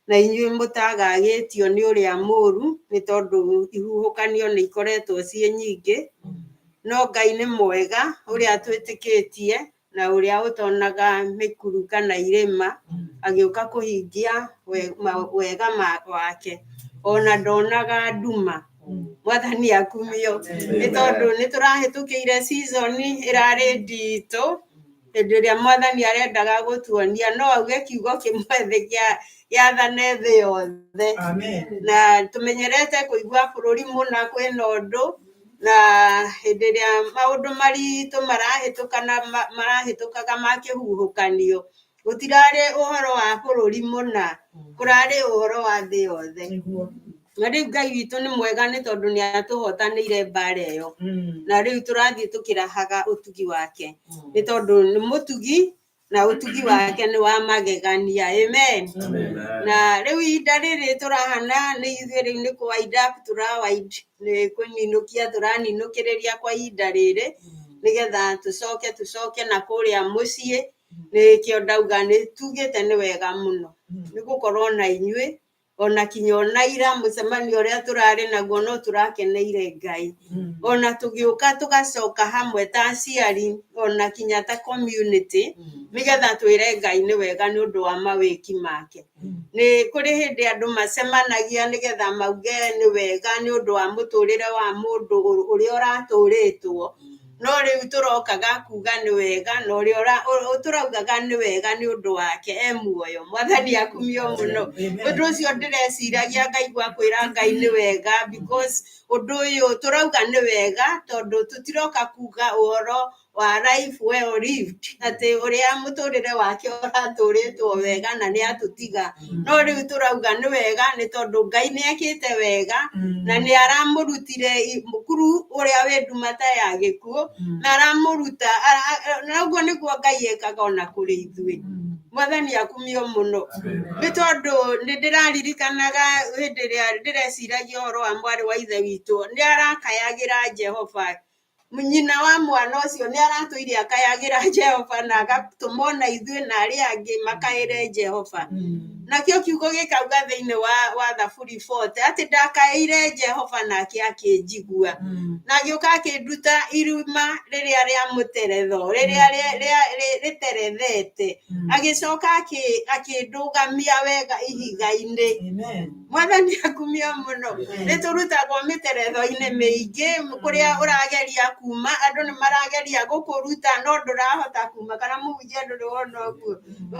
na inyuĩ mũtagagĩtio nĩ ũrĩa mũru nĩ tondũ ihuhũkanio nĩ ikoretwo ciĩ nyingĩ no Ngai nĩ mwega ũrĩa twĩtĩkĩtie na ũrĩa ũtonaga mĩkuru kana irĩma agĩũka kũhingia wega wake ona ndonaga nduma Mwathani akumio nĩ tondũ nĩ tũrahĩtũkĩire season ĩrarĩ nditũ hĩndĩ ĩrĩa Mwathani arendaga gũtuonia no auge kiugo kĩmwe gĩathane thĩ yothe. Amen. Na tũmenyerete kũigua bũrũri mũna kwĩna ũndũ na hĩndĩ ĩrĩa maũndũ maritũ marahĩtũkaga ma kĩhuhũkanio gũtirarĩ ũhoro wa bũrũri mũna kũrarĩ ũhoro wa thĩ yothe. Na rĩu Ngai witũ nĩ mwega nĩ tondũ nĩ atũhotanĩire mbara ĩyo na rĩu tũrathiĩ tũkĩrahaga ũtugi wake nĩ tondũ nĩ mũtugi na ũtugi wake nĩ wa magegania. Amen. Na rĩu ihinda rĩrĩ tũrahana nĩ ithuĩ rĩu nĩ kũwind up tũrawind nĩ kũninũkia tũraninũkĩrĩria kwa ihinda rĩrĩ nĩgetha tũcoke na kũrĩa mũciĩ nĩkĩo ndauga nĩ tugĩte nĩ wega mũno nĩ gũkorwo na inyuĩ ona kinya ona ira mũcemanio ũrĩa tũrarĩ naguo no tũrakeneire Ngai ona tũgĩũka tũgacoka hamwe ta aciari ona kinya ta community nĩgetha twĩre Ngai nĩ wega nĩ ũndũ wa mawĩki make. Nĩ kũrĩ hĩndĩ andũ macemanagia nĩgetha mauge nĩ wega nĩ ũndũ wa mũtũrĩre wa mũndũ ũrĩa ũratũrĩtwo no rĩu tũrokaga kuga nĩ wega na ũrĩa tũraugaga nĩ wega nĩ ũndũ wake muoyo. Mwathani akumio mũno ũndũ ũcio ndĩreciragia ngaigua kwĩra Ngai nĩ wega because ũndũ ũyũ tũrauga nĩ wega tondũ tũtiroka kuga ũhoro wa life well lived ati uria muturire wake uraturitwo wega na ni atutiga no riu turauga ni wega ni tondu Ngai ni ekite wega na ni aramurutire mukuru uria we ndumata ya gikuo na aramuruta na uguo niguo Ngai ekaga ona kuri ithui Mwathani akumio muno ni tondu ni ndiraririkanaga hindi ria ndireciragia horo wa mwari wa ithe witu ni arakayagira Jehova munyina wa mwana ucio ni aratuire akayagira Jehova na agatumona ithui na aria angi makaire Jehova nakio kiugo gikauga thiini wa Thaburi 40 ati ndakaire Jehova nake akinjigua na gioka akinduta iruma riria ria muteretho riria riterethete agicoka akindugamia wega ihiga-ini Mwathani akumio muno niturutagwo miteretho-ini miingi kuria urageria kuma andu ni marageria gukuruta no ndurahota kuma kana muhunjia nduri wona uguo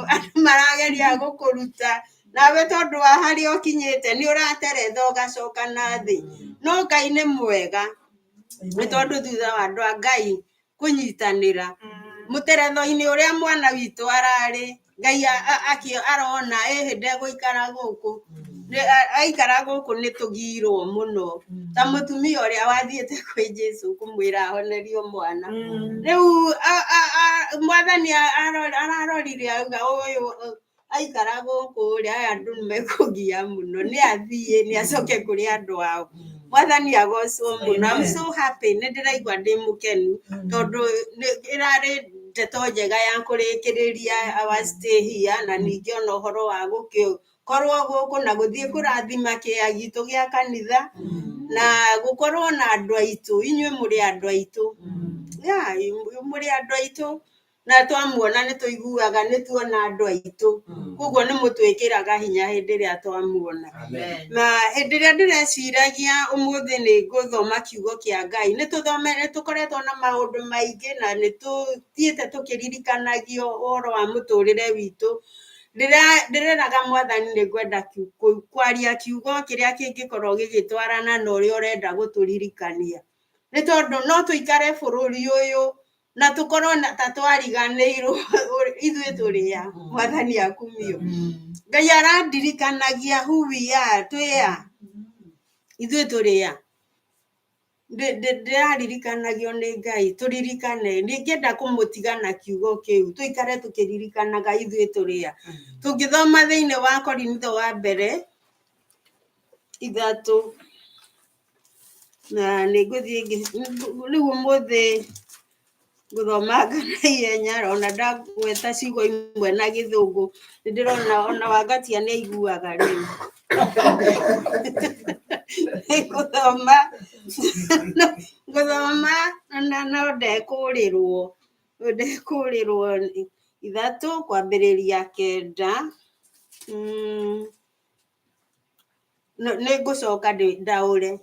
andu marageria gukuruta nawe tondu wa haria ukinyite ni urateretha ugacoka na thi no Ngai ni mwega ni tondu thutha wa andu a Ngai kunyitanira muteretho-ini uria mwana witu arari Ngai arona hindi guikara guku aikara guku ni tugirwo muno ta mutumia uria wathiete kwi Jesu kumwira ahonerio mwana riu Mwathani ararorire auga uyu aikara guku ria aya andu nimekugia muno ni athie ni acoke kuri andu ao Mwathani agocwo muno I'm so happy ni ndiraigua ndi mukenu tondu irari ndeto njega ya kurikiriria our stay here na ningi ona uhoro wa gukio korwo guku na guthie kurathima kia gitu gia kanitha na gukorwo na andu aitu inywe muri andu aitu muri andu aitu na twamuona ni tuiguaga ni tuona andu aitu koguo ni mutwikiraga hinya hindi ria twamuona na hindi ria ndireciragia umuthi ni guthoma kiugo kia Ngai ni tukoretwo na maundu maingi na ni tuthiete tukiririkanagio uhoro wa muturire witu ndireraga Mwathani ni gwenda kwaria kiugo kiria kingikorwo gigitwarana na uria urenda guturirikania ni tondu no tuikare bururi uyu na tukorwo ta twariganirwo ithui turia Mwathani akumio Ngai arandirikanagia who we are twia ithui turia ndiraririkanagio ni Ngai turirikane ningienda kumutigana kiugo kiu tuikare tukiririkanaga ithui turia tungithoma thiini wa Korintho wa mbere 3 na niguthie riu umuthi guthoma kana ihenya ona ndagweta ciugo imwe na githungu ndirona ona Wangatia ni aiguaga riu guthoma na ndekurirwo 3 kwambiriria 9 ni ngucoka ndaure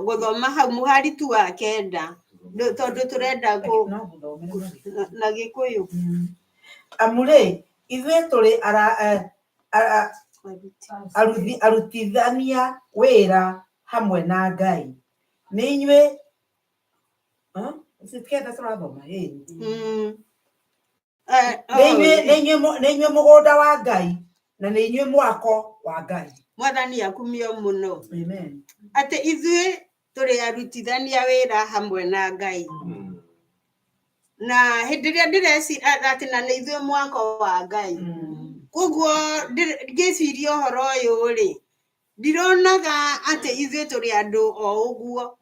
guthoma hau muhari tu wa 9 tondu turenda na Gikuyu amure ithuĩ tũrĩ arutithania wĩra hamwe na Ngai nĩ inyuĩ nĩ inyuĩ mũgũnda wa Ngai na nĩ inyuĩ mwako wa Ngai Mwathani akumio muno ati ithuĩ tũrĩ arutithania wĩra hamwe na Ngai na hindi ria ndirecira ati na nĩ ithuĩ mwako wa Ngai koguo ngĩciria ũhoro ũyũ rĩ ndironaga ati ithuĩ tũrĩ andũ o ũguo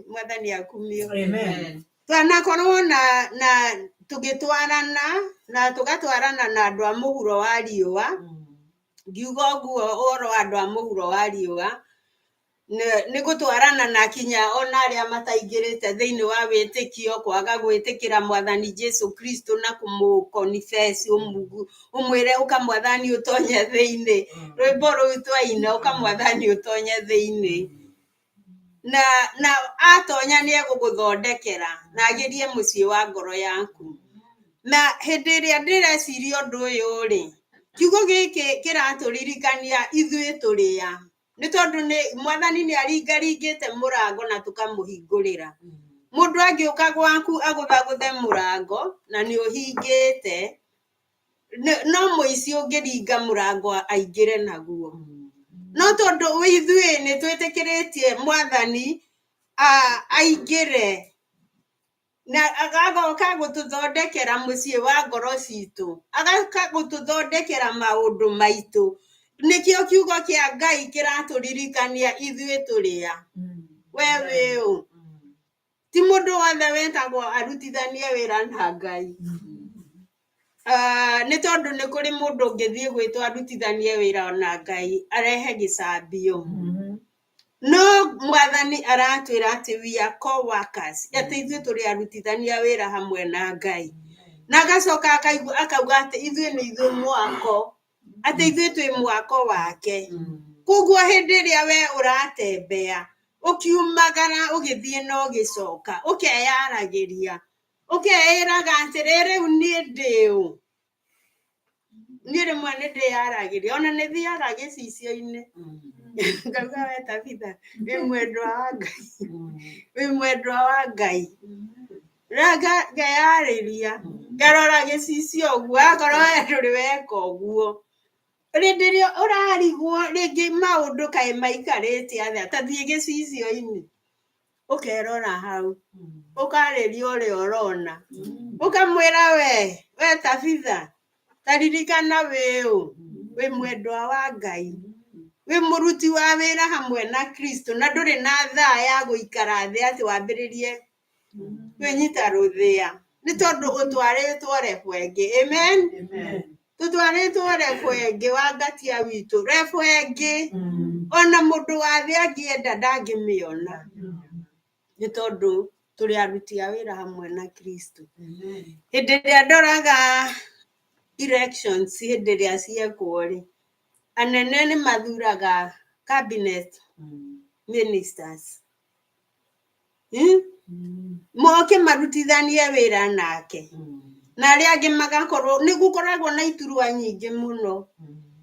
Mwathani akumio twanakorwo na tũgĩtwarana na tũgatwarana na andũ a mũhuro wa riũa ngiuga ũguo ũhoro wa andũ a mũhuro wa riũa nĩ gũtwarana na kinya ona arĩa mataingĩrĩte thĩinĩ wa wĩtĩkio kwaga gwĩtĩkĩra Mwathani Jesu Kristo na kũmũ-confess ũmwĩre ũka Mwathani ũtonye thĩinĩ rwĩmbo rũu twaina ũka Mwathani ũtonye thĩinĩ na atonya nĩ egũgũthondekera na agerie mũciĩ wa ngoro yaku na hĩndĩ ĩrĩa ndĩreciria ũndũ ũyũ rĩ kiugo gĩkĩ kĩratũririkania ithuĩ tũrĩa nĩ tondũ Mwathani nĩ aringaringĩte mũrango na tũkamũhingũrĩra mundu angĩũka gwaku agũthagũthe mũrango na nĩ ũhingĩte, no mũici ũngĩringa mũrango aingĩre naguo. No tondũ ithuĩ nĩ twĩtĩkĩrĩtie Mwathani aingĩre na agagoka gũtũthondekera mũciĩ wa ngoro citũ, agagoka gũtũthondekera maũndũ maitũ. Nĩkĩo kiugo kĩa Ngai kĩratũririkania ithuĩ tũrĩa. We wĩũ, ti mũndũ wothe wetagwo arutithanie wĩra na Ngai. Nĩ tondũ nĩ kũrĩ mũndũ ũngĩthiĩ gwĩtwo arutithanie wĩra na Ngai arehe gĩcambio. No Mwathani aratwĩra atĩ we are co-workers, atĩ ithuĩ tũrĩ arutithania wĩra hamwe na Ngai. Na agacoka akauga atĩ ithuĩ nĩ ithuĩ mwako, atĩ ithuĩ twĩ mwako wake. Koguo hĩndĩ ĩrĩa we ũratembea, ũkiumagara ũgĩthiĩ na ũgĩcoka, ũkeyaragĩria, ũkeĩraga atĩrĩ rĩu niĩ ndĩũ. Niĩ rĩmwe nĩ ndĩyaragĩria, ona nĩ thiaga gĩcicio-inĩ. Ngauga we Tabitha, wĩ mwendwa wa Ngai, wĩ mwendwa wa Ngai. Ngeyarĩria, ngarora gĩcicio ũguo, akorwo we ndũrĩ weka ũguo. Rĩndĩ rĩo ũrarigwo rĩngĩ maũndũ kaĩ maikarĩte atĩa, ta thiĩ gĩcicio-inĩ, ũkerora hau, ũkarĩria ũrĩa ũrona, ũkamwĩra we Tabitha, ta ririkana wĩũ, wĩ mwendwa wa Ngai, wĩ mũruti wa wĩra hamwe na Kristo, na ndũrĩ na thaa ya gũikara thĩ atĩ wambĩrĩrie kwĩnyita rũthĩa. Nĩ tondũ ũtwarĩtwo Refwengi. Amen. Tũtwarĩtwo Refwengi wa Ngatia witũ. Refwengi ona mũndũ wa thĩ angĩenda ndangĩmĩona. Nĩ tondũ tũrĩ aruti a wĩra hamwe na Kristo. Hĩndĩ ĩrĩa ndoraga elections hĩndĩ ĩrĩa ciekwo-rĩ, anene nĩ mathuraga cabinet ministers. Moke marutithanie wĩra nake. Na arĩa angĩ magakorwo, nĩ gũkoragwo na iturwa nyingĩ mũno.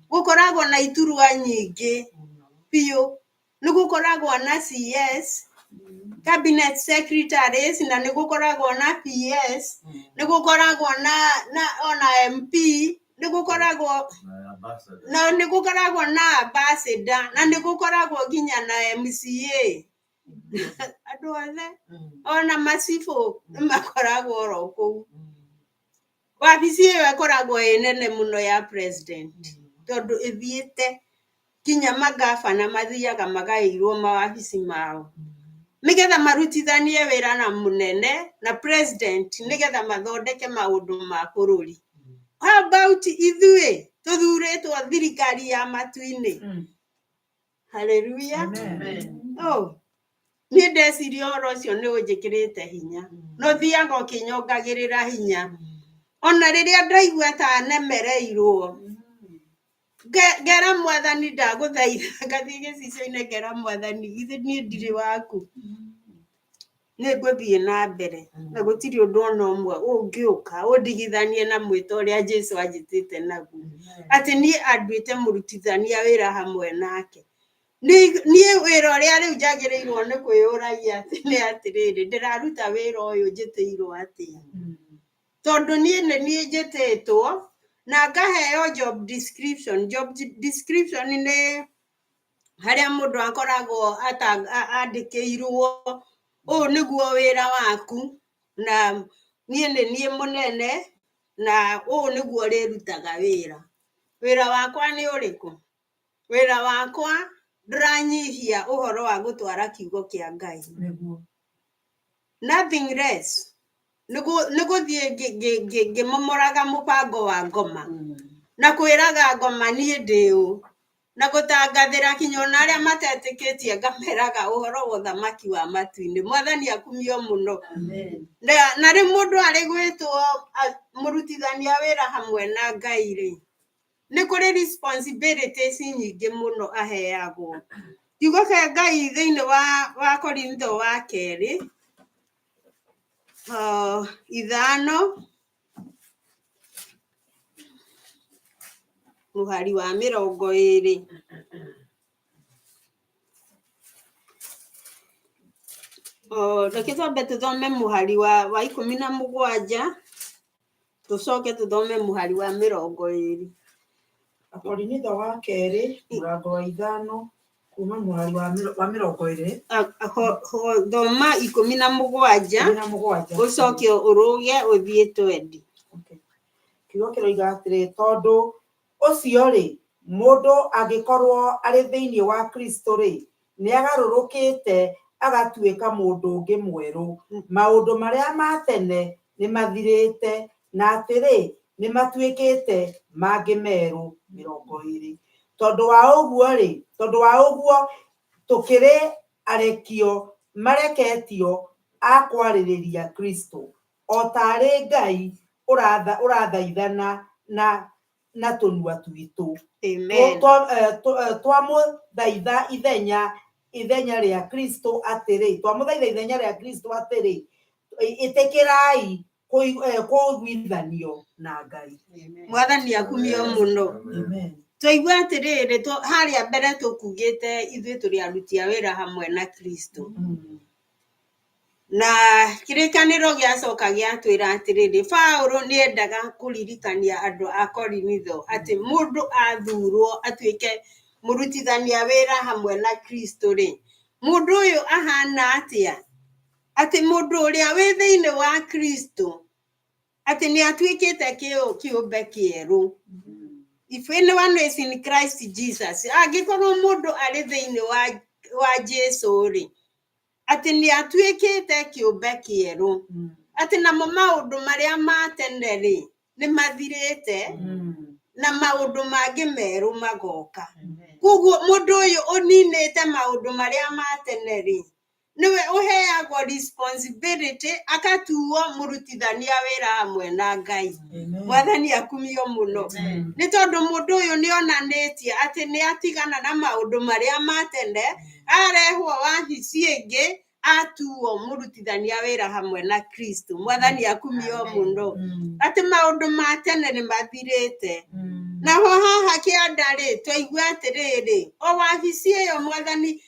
Gũkoragwo na iturwa nyingĩ biũ. Nĩ gũkoragwo na CS, cabinet secretaries, na nĩ gũkoragwo na PS, nĩ gũkoragwo na ona MP, nĩ gũkoragwo na ambassador, na nĩ gũkoragwo nginya na MCA. Andũ othe ona macibũ nĩ makoragwo oro kũu. Wabici ĩyo ĩkoragwo ĩ nene mũno ya president, tondũ ĩthiĩte kinya magavana mathiaga magaĩirwo mawabici mao, nĩgetha marutithanie wĩra na mũnene na president, nĩgetha mathondeke maũndũ ma bũrũri. How about ithuĩ tũthurĩtwo thirikari ya matu-inĩ? Hallelujah. Niĩ ndeciria ũhoro ũcio nĩ ũnjĩkĩrĩte hinya, no thiaga ũkĩnyongagĩrĩra hinya. Ona rĩrĩa ndaigua ta nemereirwo, ngera Mwathani ndagũthaitha, ngathiĩ gĩcicio-inĩ ngera Mwathani, githĩ niĩ ndirĩ waku? Nĩ ngũthiĩ na mbere, na gũtirĩ ũndũ ona ũmwe ũngĩũka ũndigithanie na mwĩto ũrĩa Jesũ anjĩtĩte naguo, atĩ niĩ anduĩte mũrutithania wĩra hamwe nake. Niĩ wĩra ũrĩa rĩu njagĩrĩirwo nĩ kwĩyũragia atĩ nĩ atĩrĩrĩ, ndĩraruta wĩra ũyũ njĩtĩirwo atĩa? Tondũ niĩ nĩ niĩ njĩtĩtwo na ngaheo job description. Job description nĩ harĩa mũndũ akoragwo andĩkĩirwo, ũũ nĩguo wĩra waku, na niĩ nĩ niĩ mũnene, na ũũ nĩguo rĩrutaga wĩra. Wĩra wakwa nĩ ũrĩkũ? Wĩra wakwa ndũranyihia ũhoro wa gũtwara kiugo kĩa Ngai. Nothing less. Nĩ gũthiĩ ngĩmomoraga mũbango wa ngoma, na kwĩraga ngoma niĩ ndĩũ, na gũtangathĩra kinya ona arĩa matetĩkĩtie ngameraga ũhoro wa ũthamaki wa matu-inĩ. Mwathani akumio mũno. Na rĩu mũndũ arĩ gwĩtwo mũrutithania wĩra hamwe na Ngai-rĩ, nĩ kũrĩ responsibilities nyingĩ mũno aheagwo. Kiugo kĩa Ngai thĩinĩ wa Korintho wa kerĩ 5 mũhari wa 20. Reke twambe tuthome muhari wa 17 tucoke tuthome muhari wa 20. Akorinitho wa kerĩ mũrango wa 5 kuma muhari wa 20. Thoma 17 ucoke uruge uthie 20. Kiugo kĩroiga atĩrĩ, tondũ ũcio rĩ, mũndũ angĩkorwo arĩ thĩinĩ wa Kristo rĩ, nĩ agarũrũkĩte agatuĩka mũndũ ũngĩ mwerũ. Maũndũ marĩa ma tene nĩ mathirĩte na atĩrĩ nĩ matuĩkĩte mangĩ merũ. 20. Tondũ wa ũguo tũkĩrĩ arekio mareketio a kwarĩrĩria Kristo, o tarĩ Ngai ũrathaithana na tũnua twitũ. Amen. Twamũthaitha ithenya rĩa Kristo atĩrĩ, ĩtĩkĩrai kũiguithanio na Ngai. Mwathani akumio muno. Amen. Twaigua atĩrĩrĩ harĩa mbere tũkugĩte ithuĩ tũrĩ aruti a wĩra hamwe na Kristo. Na kĩrĩkanĩro gĩacoka gĩatwĩra atĩrĩrĩ, Paulo nĩ endaga kũririkania andũ a Korinitho atĩ mũndũ athurwo atuĩke mũrutithania wĩra hamwe na Kristo rĩ, mũndũ ũyũ ahana atĩa? Atĩ mũndũ ũrĩa wĩ thĩinĩ wa Kristo atĩ nĩ atuĩkĩte kĩũmbe kĩerũ. If anyone is in Christ Jesus, angĩkorwo mũndũ arĩ thĩinĩ wa Jesũ rĩ, atĩ nĩ atuĩkĩte kĩũmbe kĩerũ. Atĩ namo maũndũ marĩa ma tene rĩ nĩ mathirĩte na maũndũ mangĩ merũ magoka. Koguo mũndũ ũyũ ũninĩte maũndũ marĩa ma tene rĩ, niwe ũheagwo responsibility akatuo mũrutithania wĩra hamwe na Ngai. Mwathani akumio mũno. Nĩ tondũ mũndũ ũyũ nĩ onanĩtie atĩ nĩ atigana na maũndũ marĩa ma tene, arehwo wabici ĩngĩ, atuo mũrutithania wĩra hamwe na Kristo. Mwathani akumio mũno. Atĩ maũndũ ma tene nĩ mathirĩte. Naho haha kĩanda rĩ, twaigua atĩrĩrĩ, o wabici ĩyo Mwathani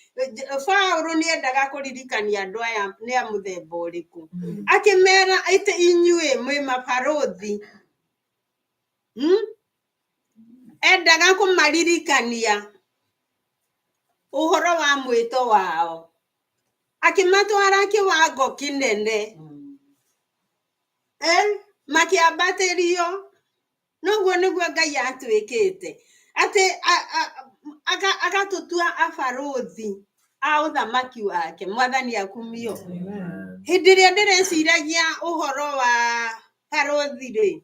Paulo nĩ endaga kũririkania andũ aya nĩ a mũthemba ũrĩkũ. Akĩmera atĩ inyuĩ mwĩ mabarothi. Endaga kũmaririkania ũhoro wa mwĩto wao. Akĩmatwara kĩwango kĩnene. Makĩambatĩrio. Noguo nĩguo Ngai atwĩkĩte. Atĩ agatũtua abarothi a ũthamaki wake. Mwathani akumio. Hĩndĩ ĩrĩa ndĩreciragia ũhoro wa barothi rĩ,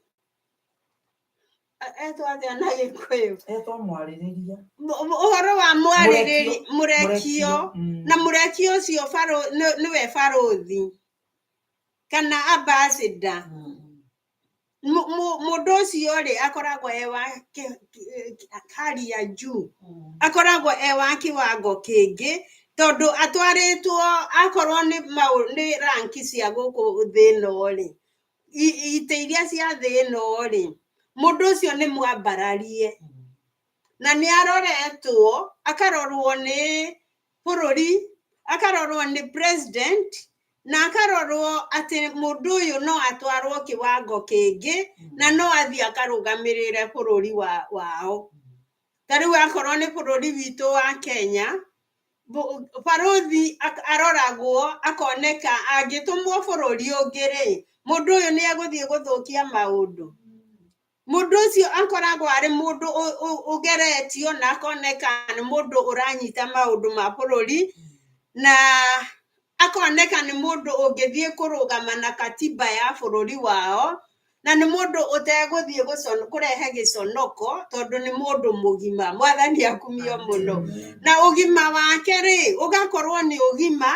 ũhoro wa mũrekio, na mũrekio ũcio nĩwe barothi kana ambassador. Mũndũ ũcio rĩ akoragwo wa hali ya juu, akoragwo wa kĩwango kĩngĩ, tondũ atwarĩtwo akorwo nĩ ranki cia gũkũ thĩ ĩno rĩ, itĩ iria cia thĩ ĩno rĩ, mũndũ ũcio nĩ mwambararie. Na nĩ aroretwo, akarorwo nĩ bũrũri, akarorwo nĩ president, na akarorwo atĩ mũndũ ũyũ no atwarwo kĩwango kĩngĩ na no athiĩ akarũgamĩrĩre bũrũri wao. Ta rĩu akorwo nĩ bũrũri witũ wa Kenya, barothi aroragwo akoneka angĩtũmwo bũrũri ũngĩ rĩ, mũndũ ũyũ nĩ egũthiĩ gũthũkia maũndũ. Mũndũ ũcio akoragwo arĩ mũndũ ũgeretio na akoneka nĩ mũndũ ũranyita maũndũ ma bũrũri, na akoneka nĩ mũndũ ũngĩthiĩ kũrũgama na katiba ya bũrũri wao, na nĩ mũndũ ũtegũthiĩ kũrehe gĩconoko, tondũ nĩ mũndũ mũgima. Mwathani akumio mũno. Na ũgima wake rĩ, ũgakorwo nĩ ũgima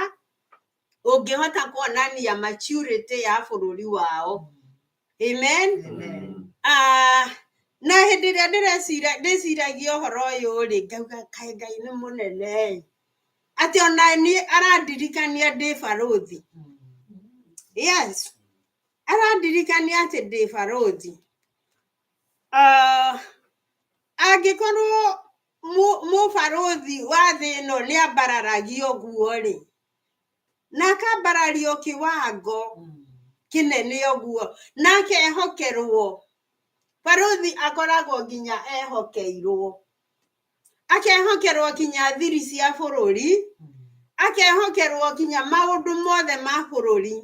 ũngĩhota kuonania maturity ya bũrũri wao. Amen. Na hĩndĩ ĩrĩa ndĩciragia ũhoro ũyũ rĩ, ngauga kaĩ Ngai nĩ mũnene. Atĩ ona niĩ arandirikania ndĩ barothi. Yes. Arandirikania atĩ ndĩ barothi. Angĩkorwo mũbarothi wa thĩ ĩno nĩ ambararagio ũguo rĩ, na akambarario kiwango kinene oguo nake ehokerwo barothi akoragwo nginya ehokeirwo akehokerwo kinya thiri cia bũrũri akehokerwo kinya maũndũ mothe ma bũrũri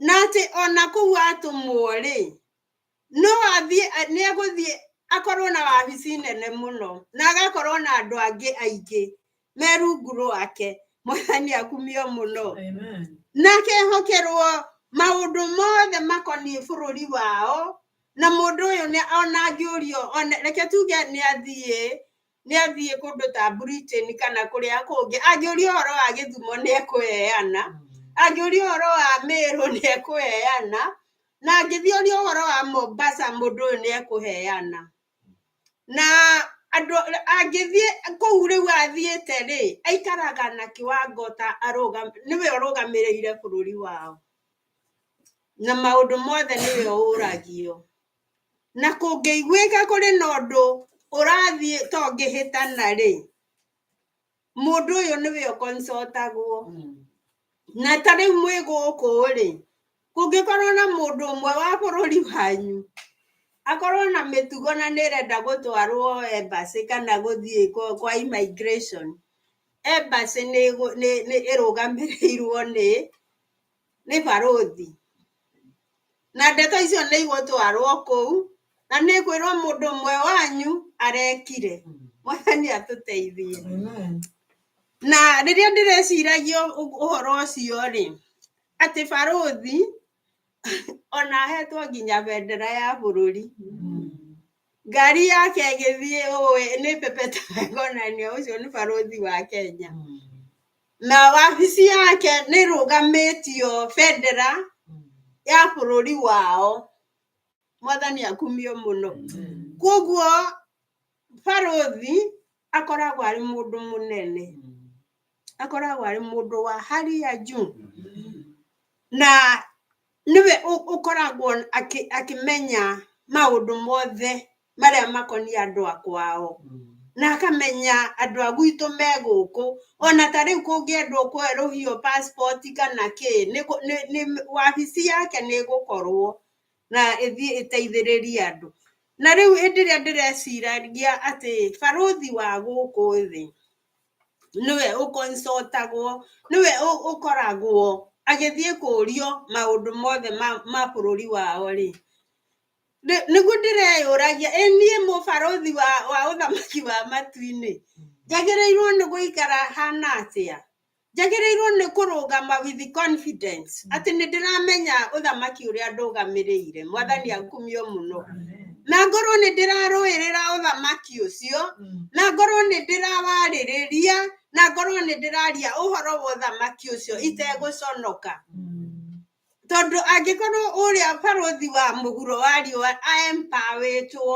na atĩ ona kũu atũmwo rĩ no athiĩ nĩ egũthiĩ akorwo na wabici nene mũno na agakorwo na andũ angĩ aingĩ me rungu rwake Mwathani akumio mũno na akehokerwo maũndũ mothe makoniĩ bũrũri wao na mũndũ ũyũ ona angĩũrio reke tuge nĩ athiĩ kũndũ ta Britain kana kũrĩa kũngĩ angĩũrio ũhoro wa Gĩthumo nĩ ekũheana angĩũrio ũhoro wa Meru nĩ ekũheana na angĩũrio ũhoro wa Mombasa mũndũ ũyũ nĩ ekũheana na andũ angĩthiĩ kũu rĩu athiĩte rĩ aikaraga na kiwango ta nĩwe ũrũgamĩrĩire bũrũri wao na maũndũ mothe nĩwe ũragio na kũngĩiguĩka kũrĩ na ũndũ ũrathiĩ to ngĩhĩtana rĩ mũndũ ũyũ nĩwe ũkonsultagwo na ta rĩu mwĩ gũkũ rĩ kũngĩkorwo na mũndũ ũmwe wa bũrũri wanyu akorwo na mĩtugo na nĩrenda gũtwarwo embassy kana gũthiĩ kwa immigration embassy nĩ ĩrũgamĩrĩirwo nĩ barothi na ndeto icio nĩ igũtwarwo kũu na nĩ kwĩrwo mũndũ ũmwe wanyu arekire Mwathani atũteithie na rĩrĩa ndĩreciragia ũhoro ũcio rĩ atĩ barothi ona ahetwo nginya bendera ya bũrũri ngari yake ĩgĩthiĩ nĩ Pepeta Konania ũcio nĩ barothi wa Kenya na wabici yake nĩ rũgamĩtio bendera ya bũrũri wao Mwathani akumio mũno koguo barothi akoragwo arĩ mũndũ mũnene akoragwo arĩ mũndũ wa hali ya juu na niwe ũkoragwo akĩmenya maũndũ mothe marĩa makoniĩ andũ akwao na akamenya andũ a gwitũ me gũkũ ona ta rĩu kũngĩendwo kwerũhio passport kana nĩ wabici yake nĩ ĩgũkorwo na ĩthiĩ ĩteithĩrĩrie andũ na rĩu hĩndĩ ĩrĩa ndĩreciragia atĩ barothi wa gũkũ thĩ nĩwe ũkonsultagwo nĩwe ũkoragwo agĩthiĩ kũrio maũndũ mothe ma bũrũri wao rĩ nĩguo ndĩreyũragia niĩ mũbarothi wa ũthamaki wa matu-inĩ njagĩrĩirwo nĩ gũikara hana atĩa njagĩrĩirwo nĩ kũrũgama with confidence atĩ nĩ ndĩramenya ũthamaki ũrĩa ndũgamĩrĩire Mwathani akumio mũno na ngorwo nĩ ndĩrarũĩrĩra ũthamaki ũcio na ngorwo nĩ ndĩrawarĩrĩria na ngorwo nĩ ndĩraria ũhoro wa ũthamaki ũcio itegũconoka tondũ angĩkorwo ũrĩa barothi wa mũhuro wa riũa aempawĩtwo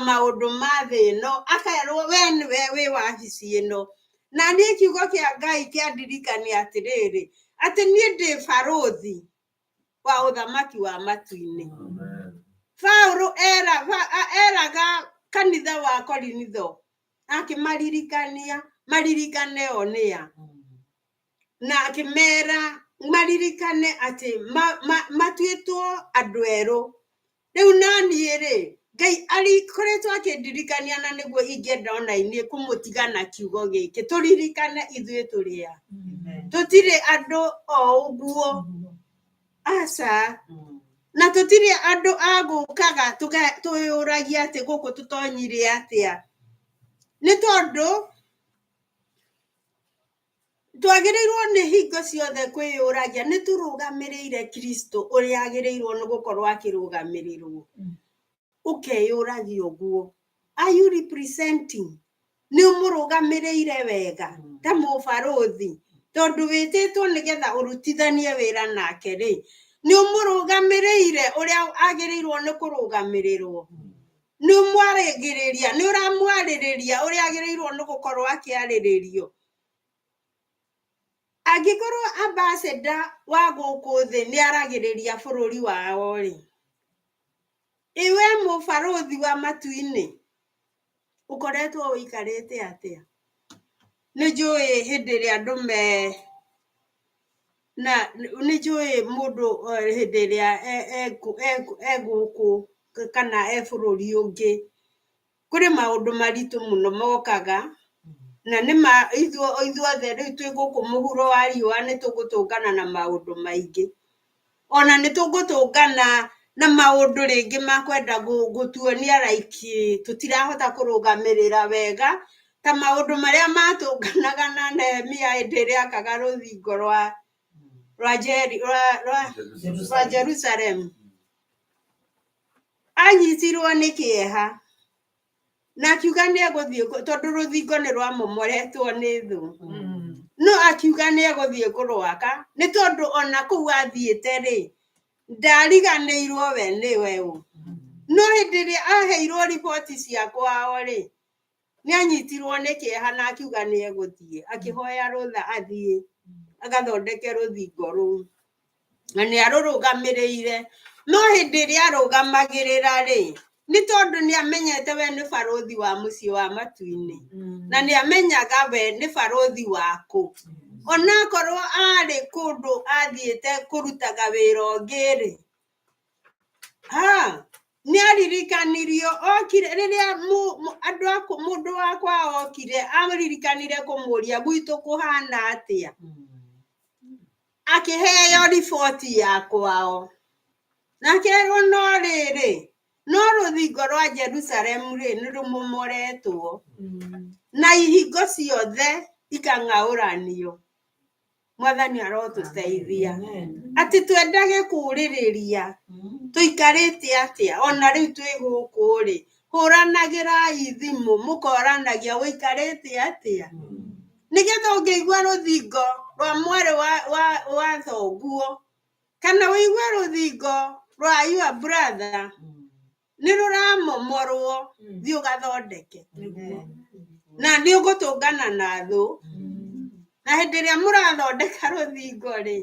maũndũ ma thĩ ĩno akerwo we nĩwe wĩ wabici ĩno na niĩ kiugo kĩa Ngai kĩandirikania atĩrĩrĩ atĩ niĩ ndĩ barothi wa ũthamaki wa matu-inĩ Paulo eraga kanitha wa Korinitho akĩmaririkania maririkane onĩa na akĩmera maririkane atĩ matuĩtwo andũ erũ rĩu naniĩ rĩ Ngai arĩkoretwo akĩndirikania na nĩguo ingĩenda ona inie kũmũtiga na kiugo gĩkĩ tũririkane ithuĩ tũrĩa tũtirĩ andũ o ũguo aca na tũtirĩ andũ agũkaga twĩyũragia atĩ gũkũ tũtonyire atĩa nĩ tondũ twagĩrĩirwo nĩ hingo ciothe kwĩyũragia nĩ tũrũgamĩrĩire Kristo ũrĩa agĩrĩirwo nĩ gũkorwo akĩrũgamĩrĩrwo ũkeyũragia ũguo are you representing nĩ ũmũrũgamĩrĩire wega ta mũbarothi tondũ wĩtĩtwo nĩgetha ũrutithanie wĩra nake rĩ nĩ ũmũrũgamĩrĩire ũrĩa agĩrĩirwo nĩ kũrũgamĩrĩrwo nĩ ũmwarĩgĩrĩria nĩ ũramwarĩrĩria ũrĩa agĩrĩirwo nĩ gũkorwo akĩarĩrĩrio angĩkorwo ambassador wa gũkũ thĩ nĩ aragĩrĩria bũrũri wao rĩ iwe mũbarothi wa matu-inĩ ũkoretwo ũikarĩte atĩa nĩ njũĩ hĩndĩ ĩrĩa andũ na nĩ njũĩ mũndũ hĩndĩ ĩrĩa egũkũ kana bũrũri ũngĩ kũrĩ maũndũ maritũ mũno mokaga na nĩma ithuothe rĩu twĩ gũkũ mũhuro wa riũa nĩ tũgũtũngana na maũndũ maingĩ, ona nĩ tũgũtũngana na maũndũ rĩngĩ makwenda gũtuonia like tũtirahota kũrũgamĩrĩra wega ta maũndũ marĩa matũnganaga na Nehemia hĩndĩ ĩrĩa akaga rũthingo rwa Jerusalem. Anyitirwo nĩ kĩeha na akiuga nĩ egũthiĩ tondũ rũthingo nĩ rwamomoretwo nĩ thũ. No akiuga nĩ egũthiĩ kũrwaka nĩ tondũ ona kũu athiĩte rĩ ndariganĩirwo we nĩwe ũ. No hĩndĩ ĩrĩa aheirwo riboti cia kwao rĩ nĩ anyitirwo nĩ kĩeha na akiuga nĩ egũthiĩ, akĩhoya rũtha athiĩ agathondeke rũthingo rũu na nĩ arũrũgamĩrĩire. No hĩndĩ ĩrĩa arũgamagĩrĩra rĩ nĩ tondũ nĩ amenyete we nĩ barũthi wa mũciĩ wa matu-inĩ na nĩ amenyaga we nĩ barũthi wakũ. Onakorwo arĩ kũndũ athiĩte kũrutaga wĩra ũngĩ rĩ nĩ aririkanirio okire rĩrĩa mũndũ wakwa okire aririkanire kũmũria gwitũ kũhana atĩa, akĩheo riboti ya kwao na akerwo no rĩrĩ no rũthingo rwa Jerusalem rĩ nĩ rũmomoretwo na ihingo ciothe ikang'aũranio. Mwathani arotũteithia atĩ twendage kũrĩrĩria tũikarĩte atĩa ona rĩu twĩ gũkũ rĩ hũranagĩrai thimũ mũkoranagia wĩikarĩte atĩa nĩgetha ũngĩigua rũthingo rwa mwarĩ wa thoguo kana wĩigue rũthingo rwa your brother nĩ rũramomorwo thiĩ ũgathondeke na nĩ ũgũtũngana na thũ. Na hĩndĩ ĩrĩa mũrathondeka rũthingo rĩ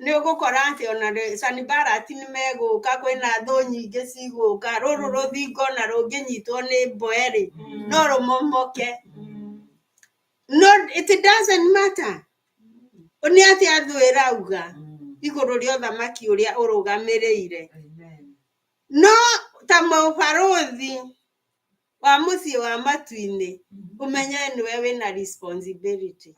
nĩ ũgũkora atĩ ona Sanbalat nĩ megũka kwĩna thũ nyingĩ cigũka rũrũ rũthingo na rũngĩnyitwo nĩ mboe rĩ no rũmomoke. No it doesn't matter nĩ atĩa thũ ĩrauga igũrũ rĩa ũthamaki ũrĩa ũrũgamĩrĩire. No ta mũbarũthi wa mũciĩ wa matu-inĩ ũmenye nĩwe wĩna responsibility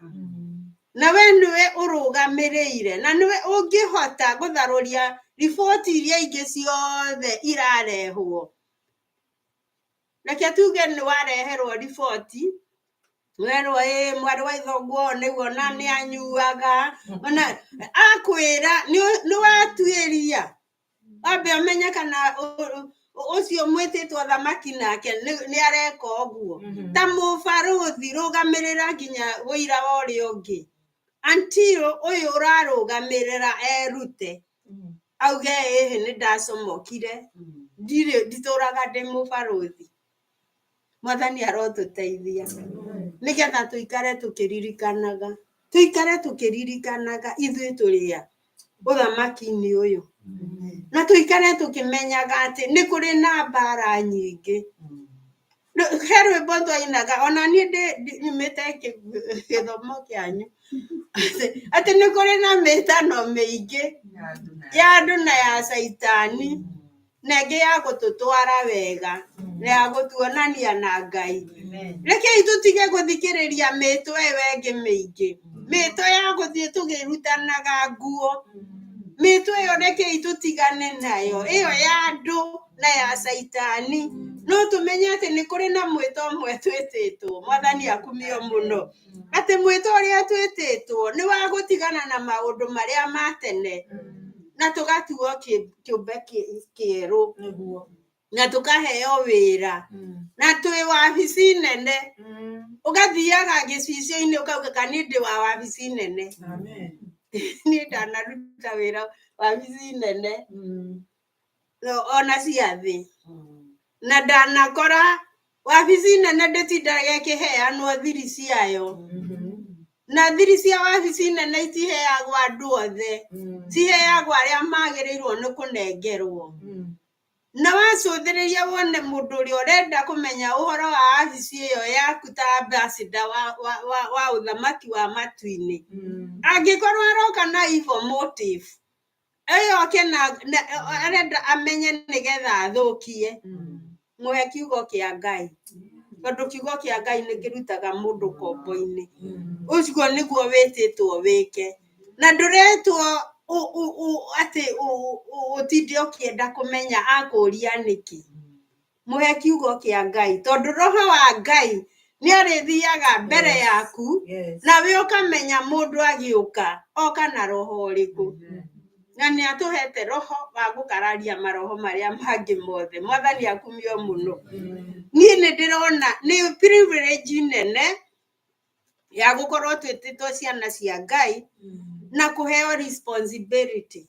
na we nĩwe ũrũgamĩrĩire na nĩwe ũngĩhota gũtharũria riboti iria ingĩ ciothe irarehwo. Reke tuge nĩ wareherwo riboti werwo mwarĩ wa thoguo nĩguo na nĩ anyuaga ona akwĩra nĩ watuĩria wambe ũmenye kana ũcio mwĩtĩtwo thamaki nake nĩ areka ũguo. Ta mũbarũthi rũgamĩrĩra nginya wĩira wa ũrĩa ũngĩ until ũyũ ũrarũgamĩrĩra erute auge nĩ ndacomokire nditũraga ndĩ mũbarũthi. Mwathani arotũteithia nĩgetha tũikare tũkĩririkanaga ithuĩ tũrĩa ũthamaki-inĩ ũyũ na tũikare tũkĩmenyaga atĩ nĩ kũrĩ na mbara nyingĩ. He rwĩmbo twainaga ona niĩ nyumĩte gĩthomo kĩanyu atĩ nĩ kũrĩ na mĩtano mĩingĩ ya andũ na ya caitani na ĩngĩ ya gũtũtwara wega na ya gũtuonania na Ngai. Rekei tũtige gũthikĩrĩria mĩtwe ĩyo ĩngĩ mĩingĩ, mĩtwe ya gũthiĩ tũgĩrutanaga nguo. Mĩtwe ĩyo rekei tũtigane nayo, ĩyo ya andũ na ya caitani. No tũmenye atĩ nĩ kũrĩ na mwĩto ũmwe twĩtĩtwo. Mwathani akumio mũno atĩ mwĩto ũrĩa twĩtĩtwo nĩ wa gũtigana na maũndũ marĩa ma tene na tũgatuo kĩũmbe kĩerũ na tũkaheo wĩra na twĩ wabici nene. Ũgathiaga gĩcicio-inĩ ũkauga kana ndĩ wa wabici nene. Niĩ ndanaruta wĩra wabici nene ona cia thĩ na ndanakora wabici nene ndĩtindaga ĩkĩheanwo thiri ciayo. Na thiri cia wabici nene itiheagwo andũ othe, ciheagwo arĩa magĩrĩirwo nĩ kũnengerwo. na wacuthiriria wone mundu uria urenda kumenya uhoro wa abici iyo yaku ta ambassador wa uthamaki wa matu-ini angikorwo aroka na evil motive eyo kena arenda amenye nigetha athukie muhe kiugo kia Ngai tondu kiugo kia Ngai ni kirutaga mundu kombo-ini ucio niguo wititwo wike na nduretwo ati utinde ukienda kumenya akuria niki muhe kiugo kia Ngai tondu roho wa Ngai ni arithiaga mbere yaku na we ukamenya mundu agiuka oka na roho uriku na ni atuhete roho wa gukararia maroho maria mangi mothe mwathani akumio muno ni ndirona ni privilege nene ya gukorwo twititwo ciana cia Ngai na kuheo responsibility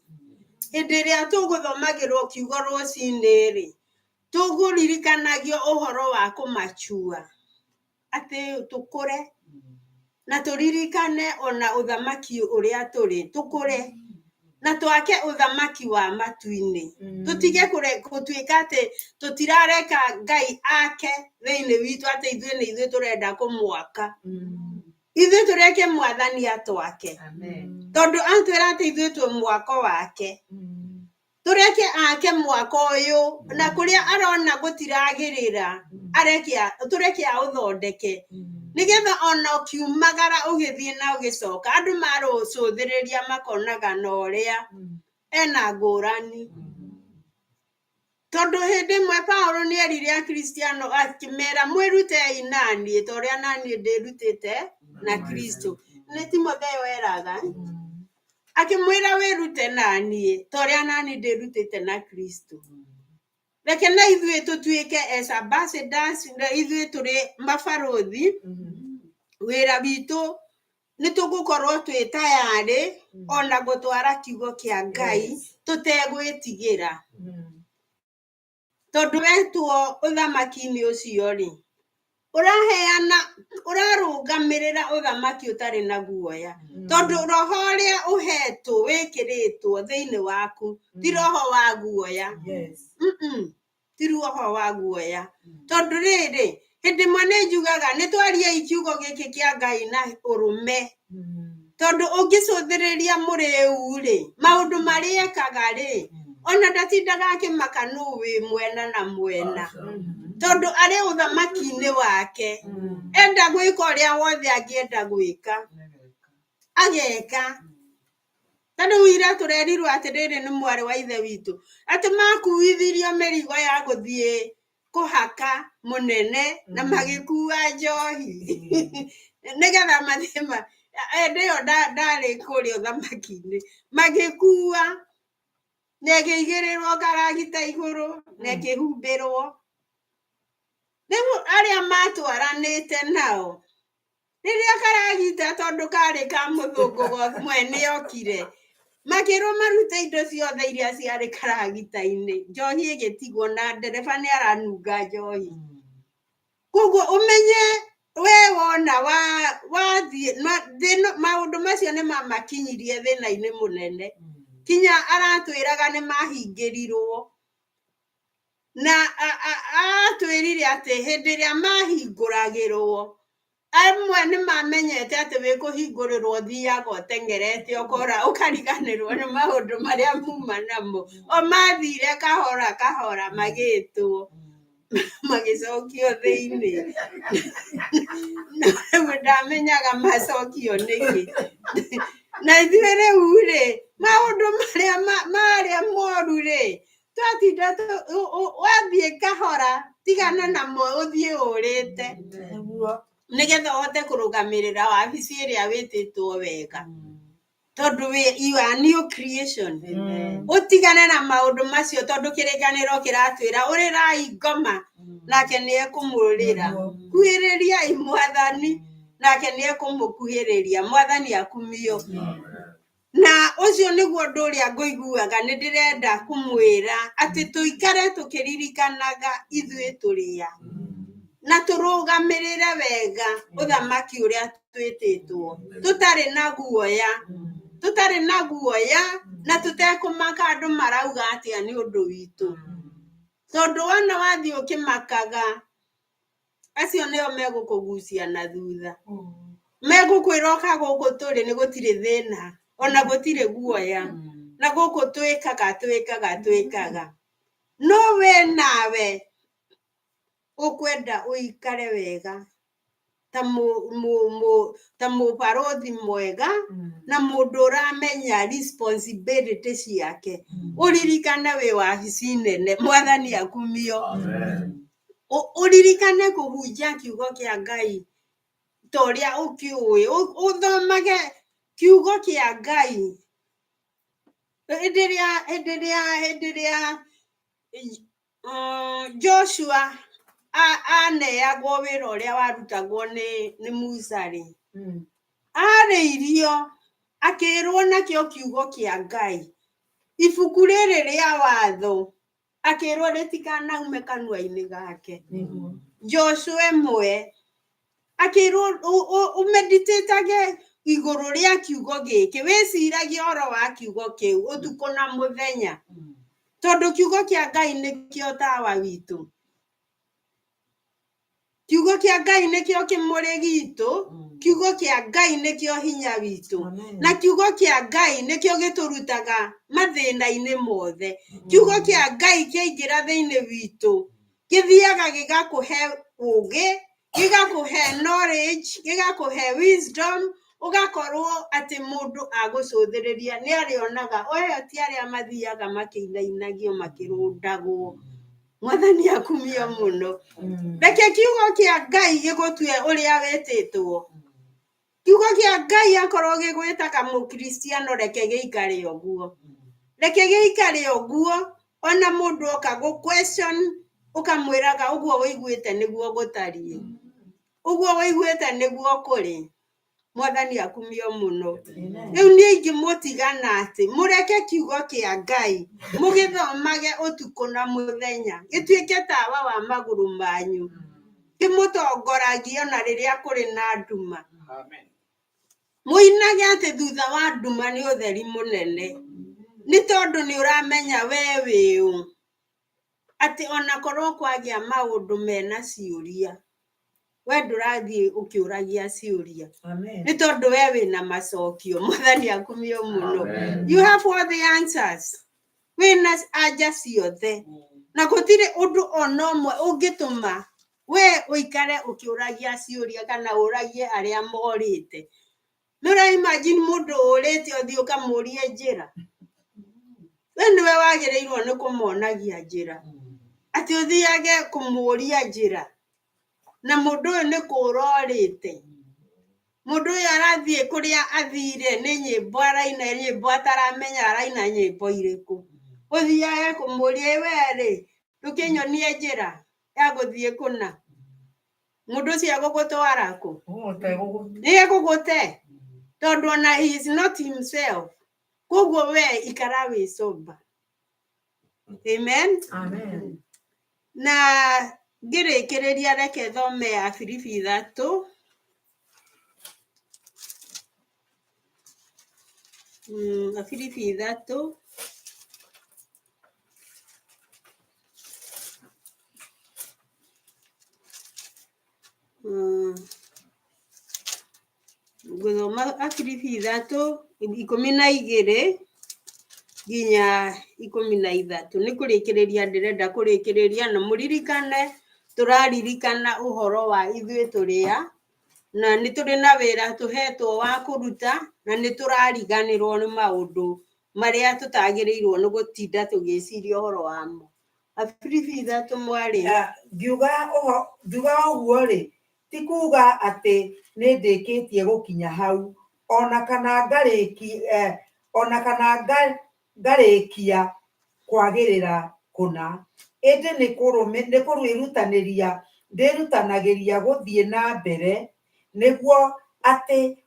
hindi ria tuguthomagirwo kiugo rucini ri tuguririkanagio uhoro wa kumachua ati tukure na turirikane ona uthamaki uria turi tukure na twake uthamaki wa matu-ini tutige kutuika ati tutirareka Ngai ake thiini witu ati ithuĩ turenda kumwaka ithuĩ tureke mwathani atwake tondu antwira ati ithuĩ twi mwako wake tureke ake mwako uyu na kuria arona gutiragirira tureke authondeke nigetha ona ukiumagara ugithie na ugicoka andu marucuthiriria makonaga na uria ena ngurani tondu hindi mwe Paulo ni erire akristiano akimera mwirutei nani toria nani ndirutite na Kristo ni Timotheo eraga akimwira wirute nani toria nani ndirutite na Kristo reke na ithuĩ tutuike as ambassadors na ithuĩ turi mabarothi wira witu ni tugukorwo twi tayari ona gutwara kiugo kia Ngai tutegwitigira tondu wetwo uthamaki-ini ucio ri uraheana urarungamirira uthamaki utari na guoya tondu roho uria uhetwo wikiritwo thiini waku ti roho wa guoya ti roho wa guoya tondu riri hindi mwane njugaga ni twaria ikiugo giki kia Ngai na urume tondu ungicuthiriria muriu ri maundu maria ekaga ri ona ndatindaga akimaka nu wi mwena na mwena tondu ari uthamaki-ini wake enda gwika uria wothe angienda gwika ageka tondu wira turerirwo atiriri ni mwari wa ithe witu ati makuithirio mirigo ya guthie kuhaka munene na magikua njohi nigetha mathima ndio ndari kuri uthamaki-ini magikua negigirirwo karagita iguru negihumbirwo nigu aria matwaranite nao riria karagita tondu kari ka muthungu mwene okire makiro marute indo ciothe iria ciari karagita-ini njohi igitigwo na ndereba ni aranunga njohi koguo umenye we wona wathie maundu macio ni mamakinyirie thina-ini munene kinya aratwiraga ni mahingirirwo na atwirire ati hindi ria mahinguragirwo amwe ni mamenyete ati wikuhingurirwo thiaga utengerete ukora ukariganirwo ni maundu maria muma namo o mathire kahora kahora magitwo magicokio thiini na ndamenyaga macokio niki na ithuĩ rĩu rĩ maũndũ marĩa moru rĩ twatinda wathiĩ kahora tigana namo ũthiĩ ũrĩte nigetha ũhote kũrũgamĩrĩra wabici ĩrĩa wĩtĩtwo wega tondu you are new creation utigane na maundu macio tondu kiriganiro kiratwira urirai ngoma nake ni ekumurira kuhiriria imwathani nake ni ekumukuhiriria mwathani akumio na ucio niguo nduria nguiguaga ni ndirenda kumwira ati tuikare tukiririkanaga ithuĩ turia na turugamirire wega uthamaki uria twititwo tutari na guoya na tutekumaka andu marauga atia ni undu witu tondu wana wathi ukimakaga acio nio megukugucia na thutha megukwira ka guku turi ni gutire thina ona gutire guoya na guku twikaga no we nawe ukwenda uikare wega ta mubarothi mwega na mundu uramenya responsibility ciake uririkane wi wabici nene mwathani akumio uririkane kuhunjia kiugo kia Ngai toria ukiui uthomage kiugo kia Ngai endelea Joshua aneagwo wira uria warutagwo ni Musa ri ariirio akirwo nakio kiugo kia Ngai ibuku riri ria watho akirwo ritikanaume kanua-ini gake Joshua mwe akirwo umeditatage iguru ria kiugo giki wiciragie oro wa kiugo kiu utuko na muthenya tondu kiugo kia Ngai nikio tawa witu kiugo kia Ngai nikio kimuri gitu kiugo kia Ngai nikio hinya witu na kiugo kia Ngai nikio giturutaga mathina-ini mothe kiugo kia Ngai kiingira thiini witu githiaga gigakuhe ugi gigakuhe knowledge gigakuhe wisdom ugakorwo ati mundu agucuthiriria ni arionaga oyo ti aria mathiaga makiinainagio makirundagwo mwathani akumio muno reke kiugo kia Ngai gigutue uria wetitwo kiugo kia Ngai akorwo gigwitaga mukristiano reke giikare oguo ona mundu okagu question ukamwiraga uguo wiguite niguo gutarie uguo wiguite niguo kuri mwathani akumio muno riu ni ingimutigana ati mureke kiugo kia Ngai mugithomage utuko na muthenya gituike tawa wa maguru manyu kimutongoragia na riria kuri na nduma muinage ati thutha wa nduma ni utheri munene ni tondu ni uramenya we wiu ati ona korwo kwagia maundu mena ciuria we ndurathie ukiuragia ciuria ni tondu we wina macokio mwathani akumio muno you have all the answers wina anja ciothe na gutire undu ona umwe ungituma we uikare ukiuragia ciuria kana uragie aria morite nura imagine mundu urite othi ukamurie njira we niwe wagireirwo ni kumuonagia njira ati uthiage kumuria njira na mundu uyu ni kurorite mundu uyu arathie kuria athire ni nyimbo araina nyimbo ataramenya araina nyimbo iriku uthiage kumuria we ri ndukinyonie njira ya guthie kuna mundu ucio agugutwara ku ni agugute tondu ona he is not himself koguo we ikara wi sober amen na ngirikireria reke thome ya Filipi 3 Filipi 3 guthoma Filipi 3 12 ginya 13 ni kurikireria ndirenda kurikireria na muririkane turaririkana uhoro wa ithuĩ turia na ni turi na wira tuhetwo wa kuruta na ni turariganirwo ni maundu maria tutagirirwo ni gutinda tugiciria uhoro wamo Filipi 3 mwari ngiuga uguo ri ti kuga ati ni ndikitie gukinya hau ona kana ngarikia kwagirira kuna indi ni kurwirutaniria ndirutanagiria guthie na mbere niguo ati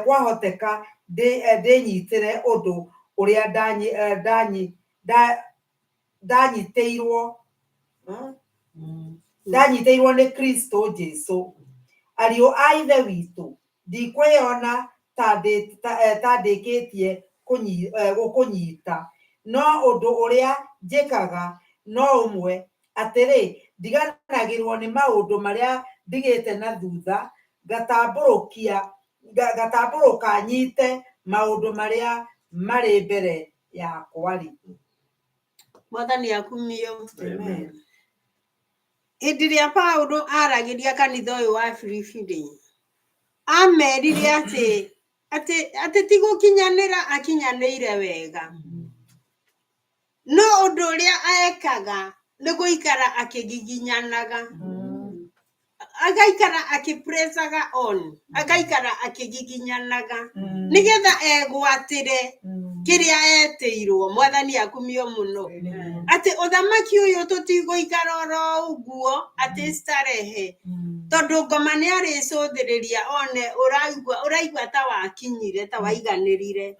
kwahoteka ndinyitire undu uria ndanyiteirwo ni Kristo Jesu ario a ithe witu ndikwiyona ta ndikitie gukunyita no undu uria njikaga no umwe atiri ndiganagirwo ni maundu maria ndigite na thutha gatamburuka nyite maundu maria mari mbere yakwa ri. Mwathani akumio. Amen. Indiria Paulo aragiria kanitha uyu wa Filipi amerire ati tigukinyanira akinyanire wega no undu uria aekaga ni guikara akigiginyanaga agaikara akipresaga on agaikara akigiginyanaga nigetha egwatire kiria eteirwo. Mwathani akumio muno ati uthamaki uyu tutiguikara oro uguo ati starehe tondu ngoma ni aricuthiriria one uraigua ta wakinyire ta waiganirire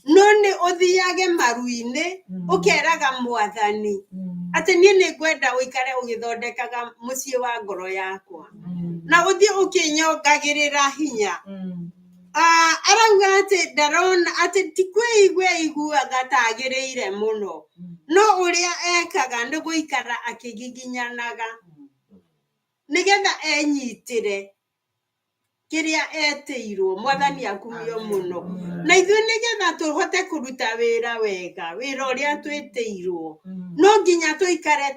no ni uthiage maruini ukeraga Mwathani ati nie ni ngwenda uikare ugithondekaga mucii wa ngoro yakwa na uthie ukinyongagirira hinya. Arauga ati ndarona ati tikweiguaga tagiriire muno no uria ekaga ni guikara akigiginyanaga nigetha enyitire kiria eteirwo. Mwathani akumio muno na ithuĩ nigetha tuhote kuruta wira wega wira uria tweteirwo no nginya tuikare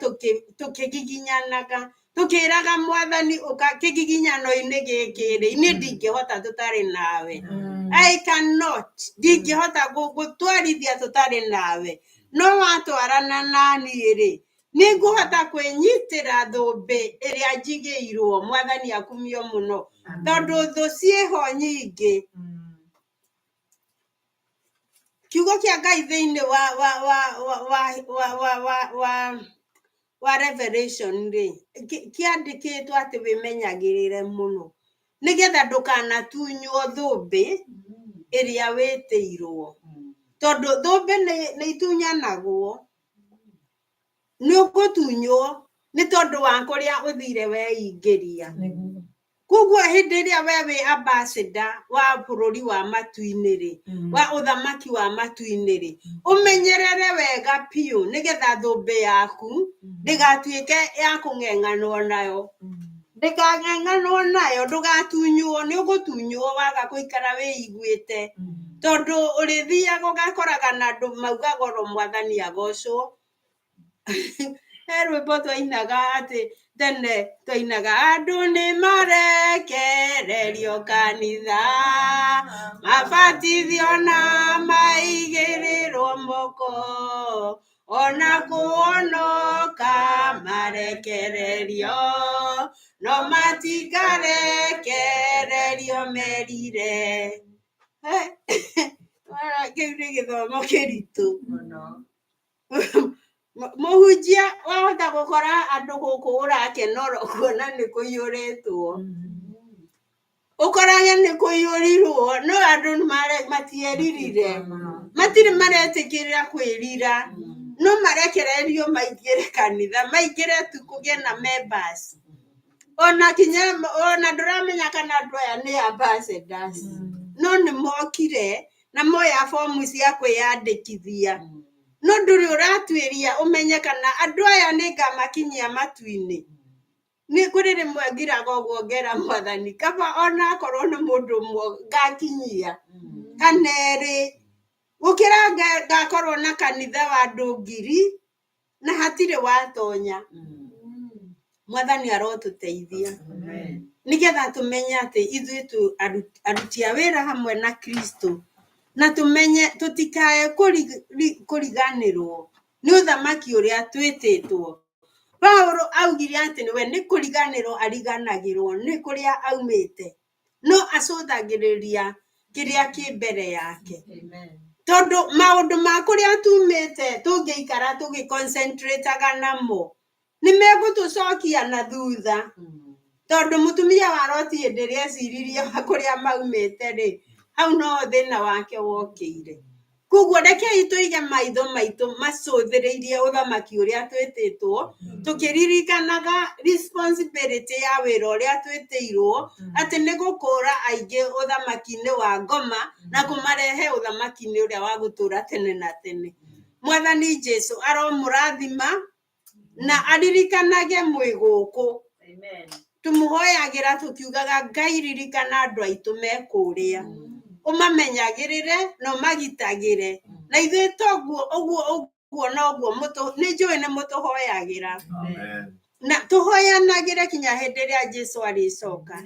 tukigiginyanaga tukiraga Mwathani ukakigiginyano-ini gikiri ni ndingihota tutari nawe. I cannot ndingihota gutwarithia tutari nawe no watwarana nani ri ni nguhota kwinyitira thumbi iria njigiirwo. Mwathani akumio muno tondu thu cieho nyingi. Kiugo kia Ngai thiini wa Revelation ri kiandikitwo ati wimenyagirire muno nigetha ndukanatunywo thumbi iria witeirwo tondu thumbi ni itunyanagwo ni ugutunywo ni tondu wa kuria uthire weingiria. Koguo hindi iria we wi ambassador wa bururi wa matu-ini ri wa uthamaki wa matu-ini ri umenyerere wega piu nigetha thumbi yaku ndigatuike ya kung'eng'anwo nayo ndikang'eng'anwo nayo ndugatunywo ni ugutunywo waga kuikara wiiguite tondu urithiaga ugakoraga na andu maugagoro Mwathani agocwo. Rwimbo twainaga ati tene twainaga andu ni marekererio kanitha mabatithio na maigirirwo moko ona kuonoka marekererio no matikarekererio merire. Kiu ni githomo kiritu muhunjia wahota gukora andu guku urakenora kuona ni kuiyuritwo ukorage ni kuiyurirwo no andu matieririre matiri maretikirira kwirira no marekererio maingire kanitha maingire tu kugie na members ona nduramenya kana andu aya ni ambassadors no ni mokire na moya fomu cia kwiyandikithia no nduri uratwiria umenye kana andu aya ni ngamakinyia matu-ini ni kuri rimwe ngiraga uguo ngera Mwathani kaba ona korwo ni mundu mwe ngakinyia kaneri gukira ngakorwo na kanitha wa andu 1000 na hatire watonya. Mwathani arotuteithia nigetha tumenye ati ithuĩ aruti a wĩra hamwe na Kristo na tumenye tutikae kuriganirwo ni uthamaki uria twititwo. Paulo augire ati we ni kuriganirwo ariganagirwo ni kuria aumite no acuthagiriria kiria ki mbere yake. Tondu maundu ma kuria tumite tungiikara tugiconcentrateaga namo ni megutucokia na thutha tondu mutumia wa Loti ndiria ciririe kuria maumite ri hau no thina wake wokire. Koguo rekei tuige maitho maitu macuthiriirie uthamaki uria twititwo tukiririkanaga responsibility ya wira uria twitiirwo ati ni gukura aingi uthamaki-ini wa ngoma na kumarehe uthamaki-ini uria wa gutura tene na tene. Mwathani Jesu aromurathima na aririkanage mwĩ gũkũ. Tumuhoyagira tukiugaga Ngai ririkana andũ aitũ me kũrĩa, ũmamenyagĩrĩre na ũmagitagĩre, na ithuĩ toguo ũguo noguo nĩ njũĩ nĩ mũtũhoyagĩra. Na tũhoyanagĩre kinya hĩndĩ ĩrĩa Jesũ arĩcoka,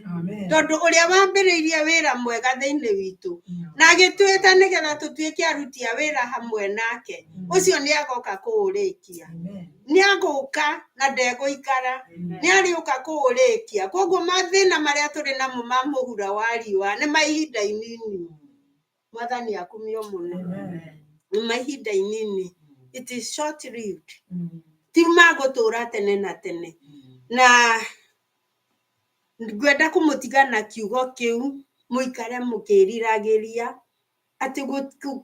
tondũ ũrĩa wambĩrĩirie wĩra mwega thĩinĩ witũ na agĩtwĩta nĩgetha tũtuĩke aruti a wĩra hamwe nake, ũcio nĩ agoka kũũrĩkia. Nĩ agũka na ndegũikara, nĩ arĩũka kũũrĩkia. Koguo mathĩna marĩa tũrĩ namo ma mũhura wa riũa nĩ mahinda inini. Mwathani akumio mũno. Nĩ mahinda inini. It is short lived. Ti magũtũra tene na tene. Na ngwenda kũmũtiga na kiugo kĩu, mũikare mũkĩriragĩria atĩ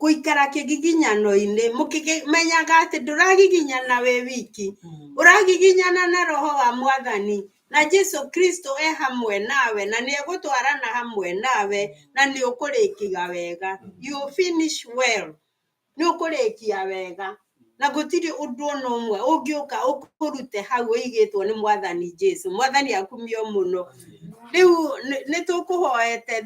gũikara kĩgiginyano-inĩ, mũkĩmenyaga atĩ ndũragiginyana wĩ wiki, ũragiginyana na roho wa Mwathani, na Jesũ Kristo hamwe nawe, na nĩ egũtwarana hamwe nawe, na nĩ ũkũrĩkia wega. You finish well. Nĩ ũkũrĩkia wega. Na gũtirĩ ũndũ ona ũmwe ũngĩũka ũkũrute hau ũigĩtwo nĩ Mwathani Jesũ. Mwathani akumio mũno. Rĩu nĩ tũkũhoete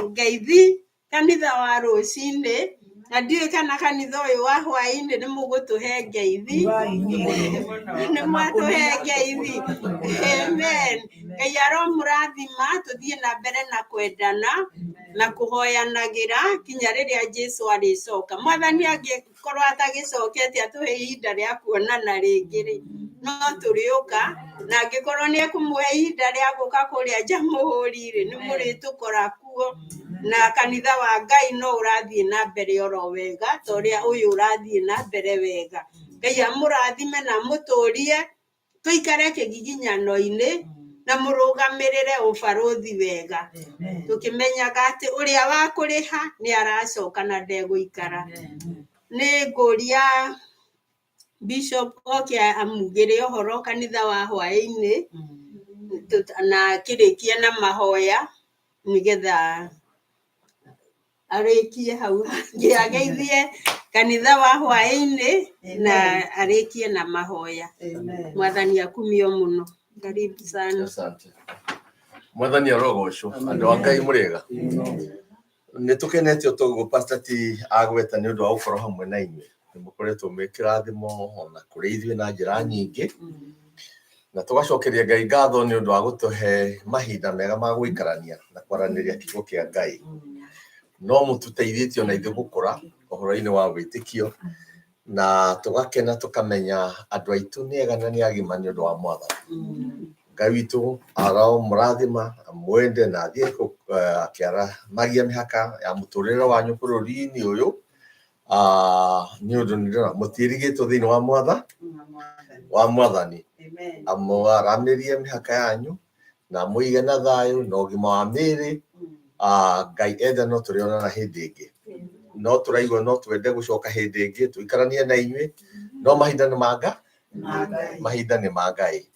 ngeithi kanitha wa rũcinĩ, na ndiũĩ kana kanitha ũyũ wa hwaĩ-inĩ nĩ mũgũtũhe ngeithi. Nĩ mwatũhe ngeithi. Amen. Ngai aromũrathima, tũthiĩ na mbere na kwendana na kũhoyanagĩra kinya rĩrĩa Jesũ arĩcoka. Mwathani angĩkorwo atagĩcokete atũhe ihinda rĩa kuonana rĩngĩ, no tũrĩũka, na angĩkorwo nĩ ekũmũhe ihinda rĩa gũka kũrĩa Jamũhũri-rĩ, nĩ mũrĩtũkora kuo, na kanitha wa Ngai no ũrathiĩ na mbere oro wega, ta ũrĩa ũyũ ũrathiĩ na mbere wega. Ngai amũrathime na mũtũrie, tũikare kĩgiginyano-inĩ na mũrũgamĩrĩre ũbarũthi wega, tũkĩmenyaga atĩ ũrĩa wa kũrĩha nĩ aracoka na ndegũikara. Nĩ ngũria Bishop oke amugĩre ũhoro kanitha wa hwaĩ-inĩ, na kĩrĩkie na mahoya nĩgetha arĩkie hau ageithie kanitha wa hwaĩ-inĩ na arĩkie na mahoya. Mwathani akumio mũno. Karibu sana. Asante. Mwathani arogocwo. Andũ a Ngai mũrĩega. Nĩ tũkenete ũtoguo Pastor T agweta nĩ ũndũ wa gũkorwo hamwe na inyuĩ. Nĩ mũkoretwo mwĩ kĩrathimo ona kũrĩ ithuĩ na njĩra nyingĩ. Na tũgacokeria Ngai ngatho nĩ ũndũ wa gũtũhe mahinda mega ma gũikarania na kwaranĩria kiugo kĩa Ngai. No mũtũteithĩtie ona ithuĩ gũkũra ũhoro-inĩ wa wĩtĩkio, na tũgakena tũkamenya andũ aitũ nĩ ega na nĩ agima nĩ ũndũ wa Mwathani. Ngai witũ aromũrathima, amwende na athiĩ akĩaramagia mĩhaka ya mũtũrĩre wanyu bũrũri-inĩ ũyũ, nĩ ũndũ nĩ ndĩrona mũtiĩrigĩtwo thĩinĩ wa Mwathani. Amũaramĩrie mĩhaka yanyu na mũige na thayũ na ũgima wa mĩĩrĩ. Ngai enda no tũrĩonana hĩndĩ ĩngĩ, no tũraigua no twende gũcoka hĩndĩ ĩngĩ tũikaranie na inyuĩ, no mahinda nĩ ma Ngai.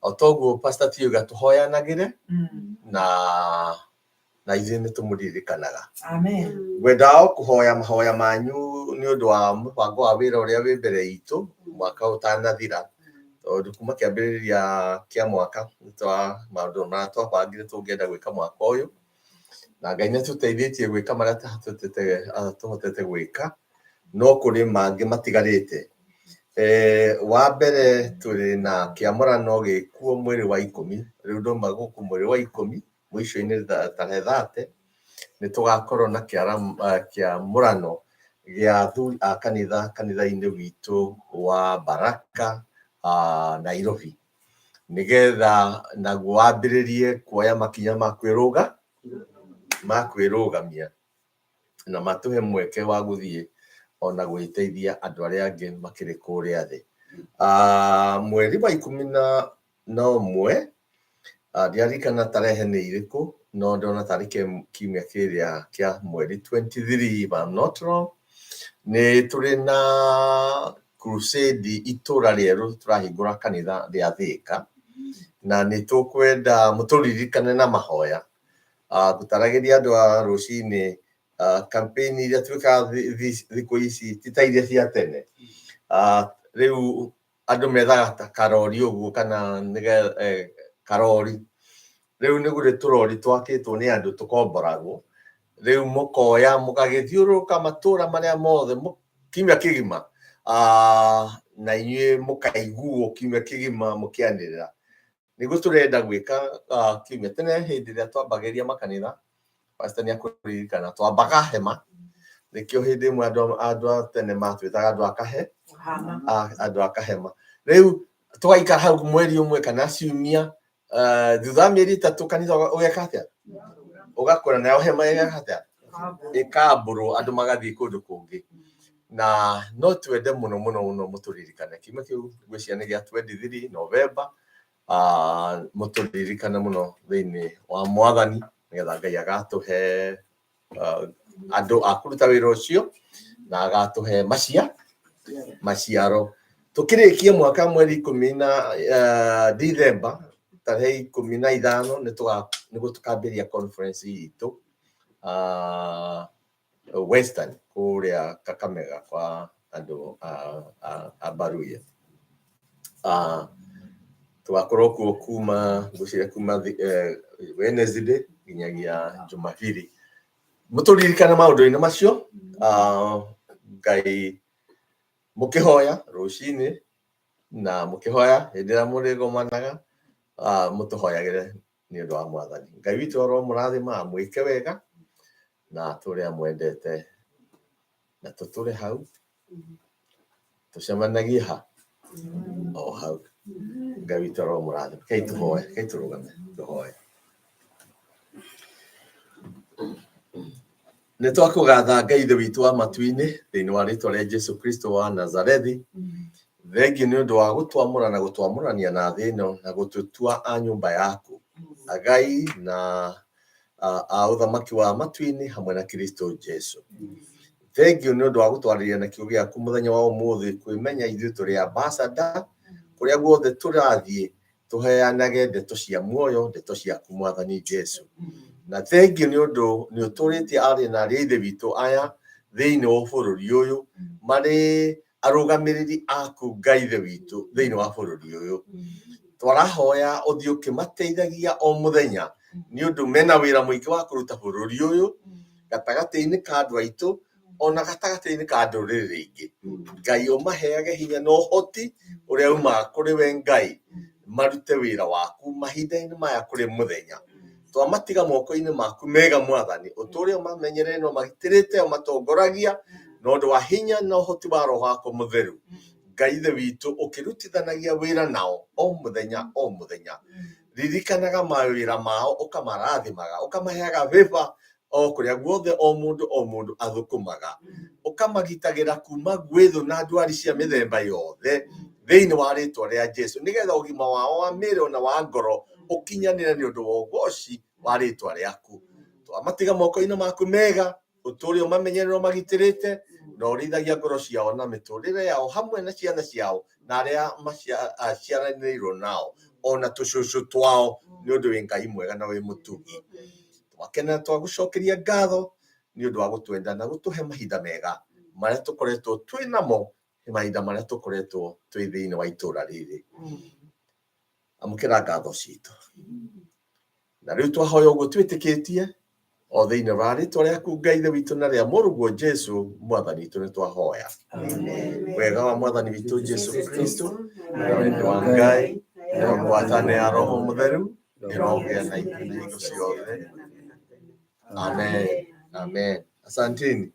O toguo Pastor T uga tũhoyanagĩre na ithuĩ nĩ tũmũririkanaga. Ngwendaga kũhoya mahoya manyu nĩ ũndũ wa mũbango wa wĩra ũrĩa wĩ mbere itũ mwaka ũtanathira, tondũ kuma kĩambĩrĩria kĩa mwaka maũndũ marĩa twabangire tũngĩenda gwĩka mwaka ũyũ, na Ngai nĩ tũteithĩtie gwĩka marĩa tũhotete gwĩka, no kũrĩ mangĩ matigarĩte. Wa mbere tũrĩ na kĩamũrano gĩkuo mweri wa 10, rĩu ndoma gũkũ mweri wa 10 mũico-inĩ tarehe 30 nĩ tũgakorwo na kĩamũrano gĩa athuri a kanitha-inĩ witũ wa Baraka Nairobi, nĩgetha naguo wambĩrĩrie kuoya makinya ma kwĩrũgamia na matũhe mweke wa gũthiĩ ona gwĩteithia andũ arĩa angĩ makĩrĩ kũrĩa thĩ. Mweri wa 11 ndiarikana tarehe nĩ irĩkũ, no ndona tarĩ kiumia kĩrĩa kĩa mweri 23 if I'm not wrong, nĩ tũrĩ na crusade itũra rĩerũ tũrahingũra kanitha rĩa Thĩka, na nĩ tũkwenda mũtũririkane na mahoya. Gũtaragĩria andũ a rũcinĩ, campaign iria twĩkaga thikũ ici ti ta iria cia tene. Rĩu andu methaga ta karori uguo kana karori riu ni gure turori twakitwo ni andu tukomboragwo riu mukoya mukagithiuruka matura maria mothe kimya kigima na inyue mukaiguo kimya kigima mukianirira niguo turenda gwika kimya tene hindi ria twambagiria makanitha pastor ni akuririkana twambaga hema nikio hindi mwe andu tene matwitaga andu akahe andu akahema riu twaikara hau mweri umwe kana ciumia thutha mieri 3 kanitha ugeka atia ugakora nayo hema igeka atia ikamburu andu magathii kundu kungi na no twende muno muturirikane kimwe kiu gwiciria ni gia 23 November muturirikane muno thiini wa mwathani nigetha Ngai agatuhe andu akuruta wira ucio na agatuhe maciaro tukirikie mwaka mweri 10 na December tarehe 15 niguo tukambiria conference itu Western kuria Kakamega kwa andu Baruya tugakorwo kuo kuma Wednesday nginyagia Jumapili muturirikana maundu-ini macio Ngai mukihoya rucini na mukihoya hindi ria murigomanaga mutuhoyagire ni undu wa mwathani Ngai witu oro murathima mwike wega na turia mwendete na tuture hau tucemanagie ha o hau Ngai witu oro murathima kei tuhoye kei turugame tuhoye nä twakå gatha Ngai ithe witå wa matu-inä thä-inä wa rĩtwa rĩa Jesu Kristo wa Nazarethi thengiũ nĩ ũndũ wa gũtwamũra na gũtwamũrania na thĩ ĩno na gũtũtua a nyũmba yaku Ngai na a ũthamaki wa matu-inĩ hamwe na Kristo Jesu thengiũ nĩ ũndũ wa gũtwarĩria na kiugo gĩaku mũthenya wa ũmũthĩ kwĩmenya ithuĩ tũrĩ ambassador kũrĩa guothe tũrathiĩ tũheanage ndeto cia muoyo ndeto ciaku mwathani Jesu na thengiũ nĩ ũndũ nĩ ũtũrĩtie arĩ na arĩ ithe witũ aya thĩinĩ wa bũrũri ũyũ marĩ arũgamĩrĩri aku Ngai ithe witũ thĩinĩ wa bũrũri ũyũ twarahoya ũthiĩ ũkĩmateithagia o mũthenya nĩ ũndũ mena wĩra mũingĩ wa kũruta bũrũri ũyũ gatagatĩ-inĩ ka andũ aitũ ona gatagatĩ-inĩ ka ndũrĩrĩ rĩingĩ Ngai ũmaheage hinya na ũhoti ũrĩa umaga kũrĩ we Ngai marute wĩra waku mahinda-inĩ maya kũrĩ mũthenya twamatiga moko-inĩ maku mega mwathani ũtũre ũmamenyerere na ũmagitĩrĩte ũmatongoragia na ũndũ wa hinya na ũhoti wa roho wako mũtheru Ngai ithe witũ ũkĩrutithanagia wĩra nao o mũthenya ririkanaga mawĩra mao ũkamarathimaga ũkamaheaga favor o kũrĩa guothe o mũndũ athũkũmaga ũkamagitagĩra kuma gwĩ thũ na ndwari cia mĩthemba yothe thĩinĩ wa rĩtwa rĩa Jesu nĩgetha ũgima wao wa mĩĩrĩ na wa ngoro ũkinyanĩre nĩ ũndũ wa ũgooci wa rĩtwa rĩaku twamatiga moko-inĩ maku mega ũtũre ũmamenyerere ũmagitĩrĩte na ũrĩithagia ngoro ciao na mĩtũrĩre yao hamwe na ciana ciao na arĩa maciaranĩirwo nao ona tũcũcũ twao nĩ ũndũ wĩ Ngai mwega na wĩ mũtugi twakenera twagũcokeria ngatho nĩ ũndũ wa gũtwenda na gũtũhe mahinda mega marĩa tũkoretwo twĩ namo mahinda marĩa tũkoretwo twĩ thĩinĩ wa itũũra rĩrĩ amũkĩra ngatho citũ na rĩu twahoya ũguo twĩtĩkĩtie o thĩinĩ wa rĩtwa rĩaku Ngai ithe witũ na rĩa mũrũguo Jesu mwathani witũ nĩ twahoya wega wa mwathani witũ Jesu Kristo na wendo wa Ngai na ngwatanĩro ya roho mũtheru ĩrogĩa na hingo ciothe amen asanteni.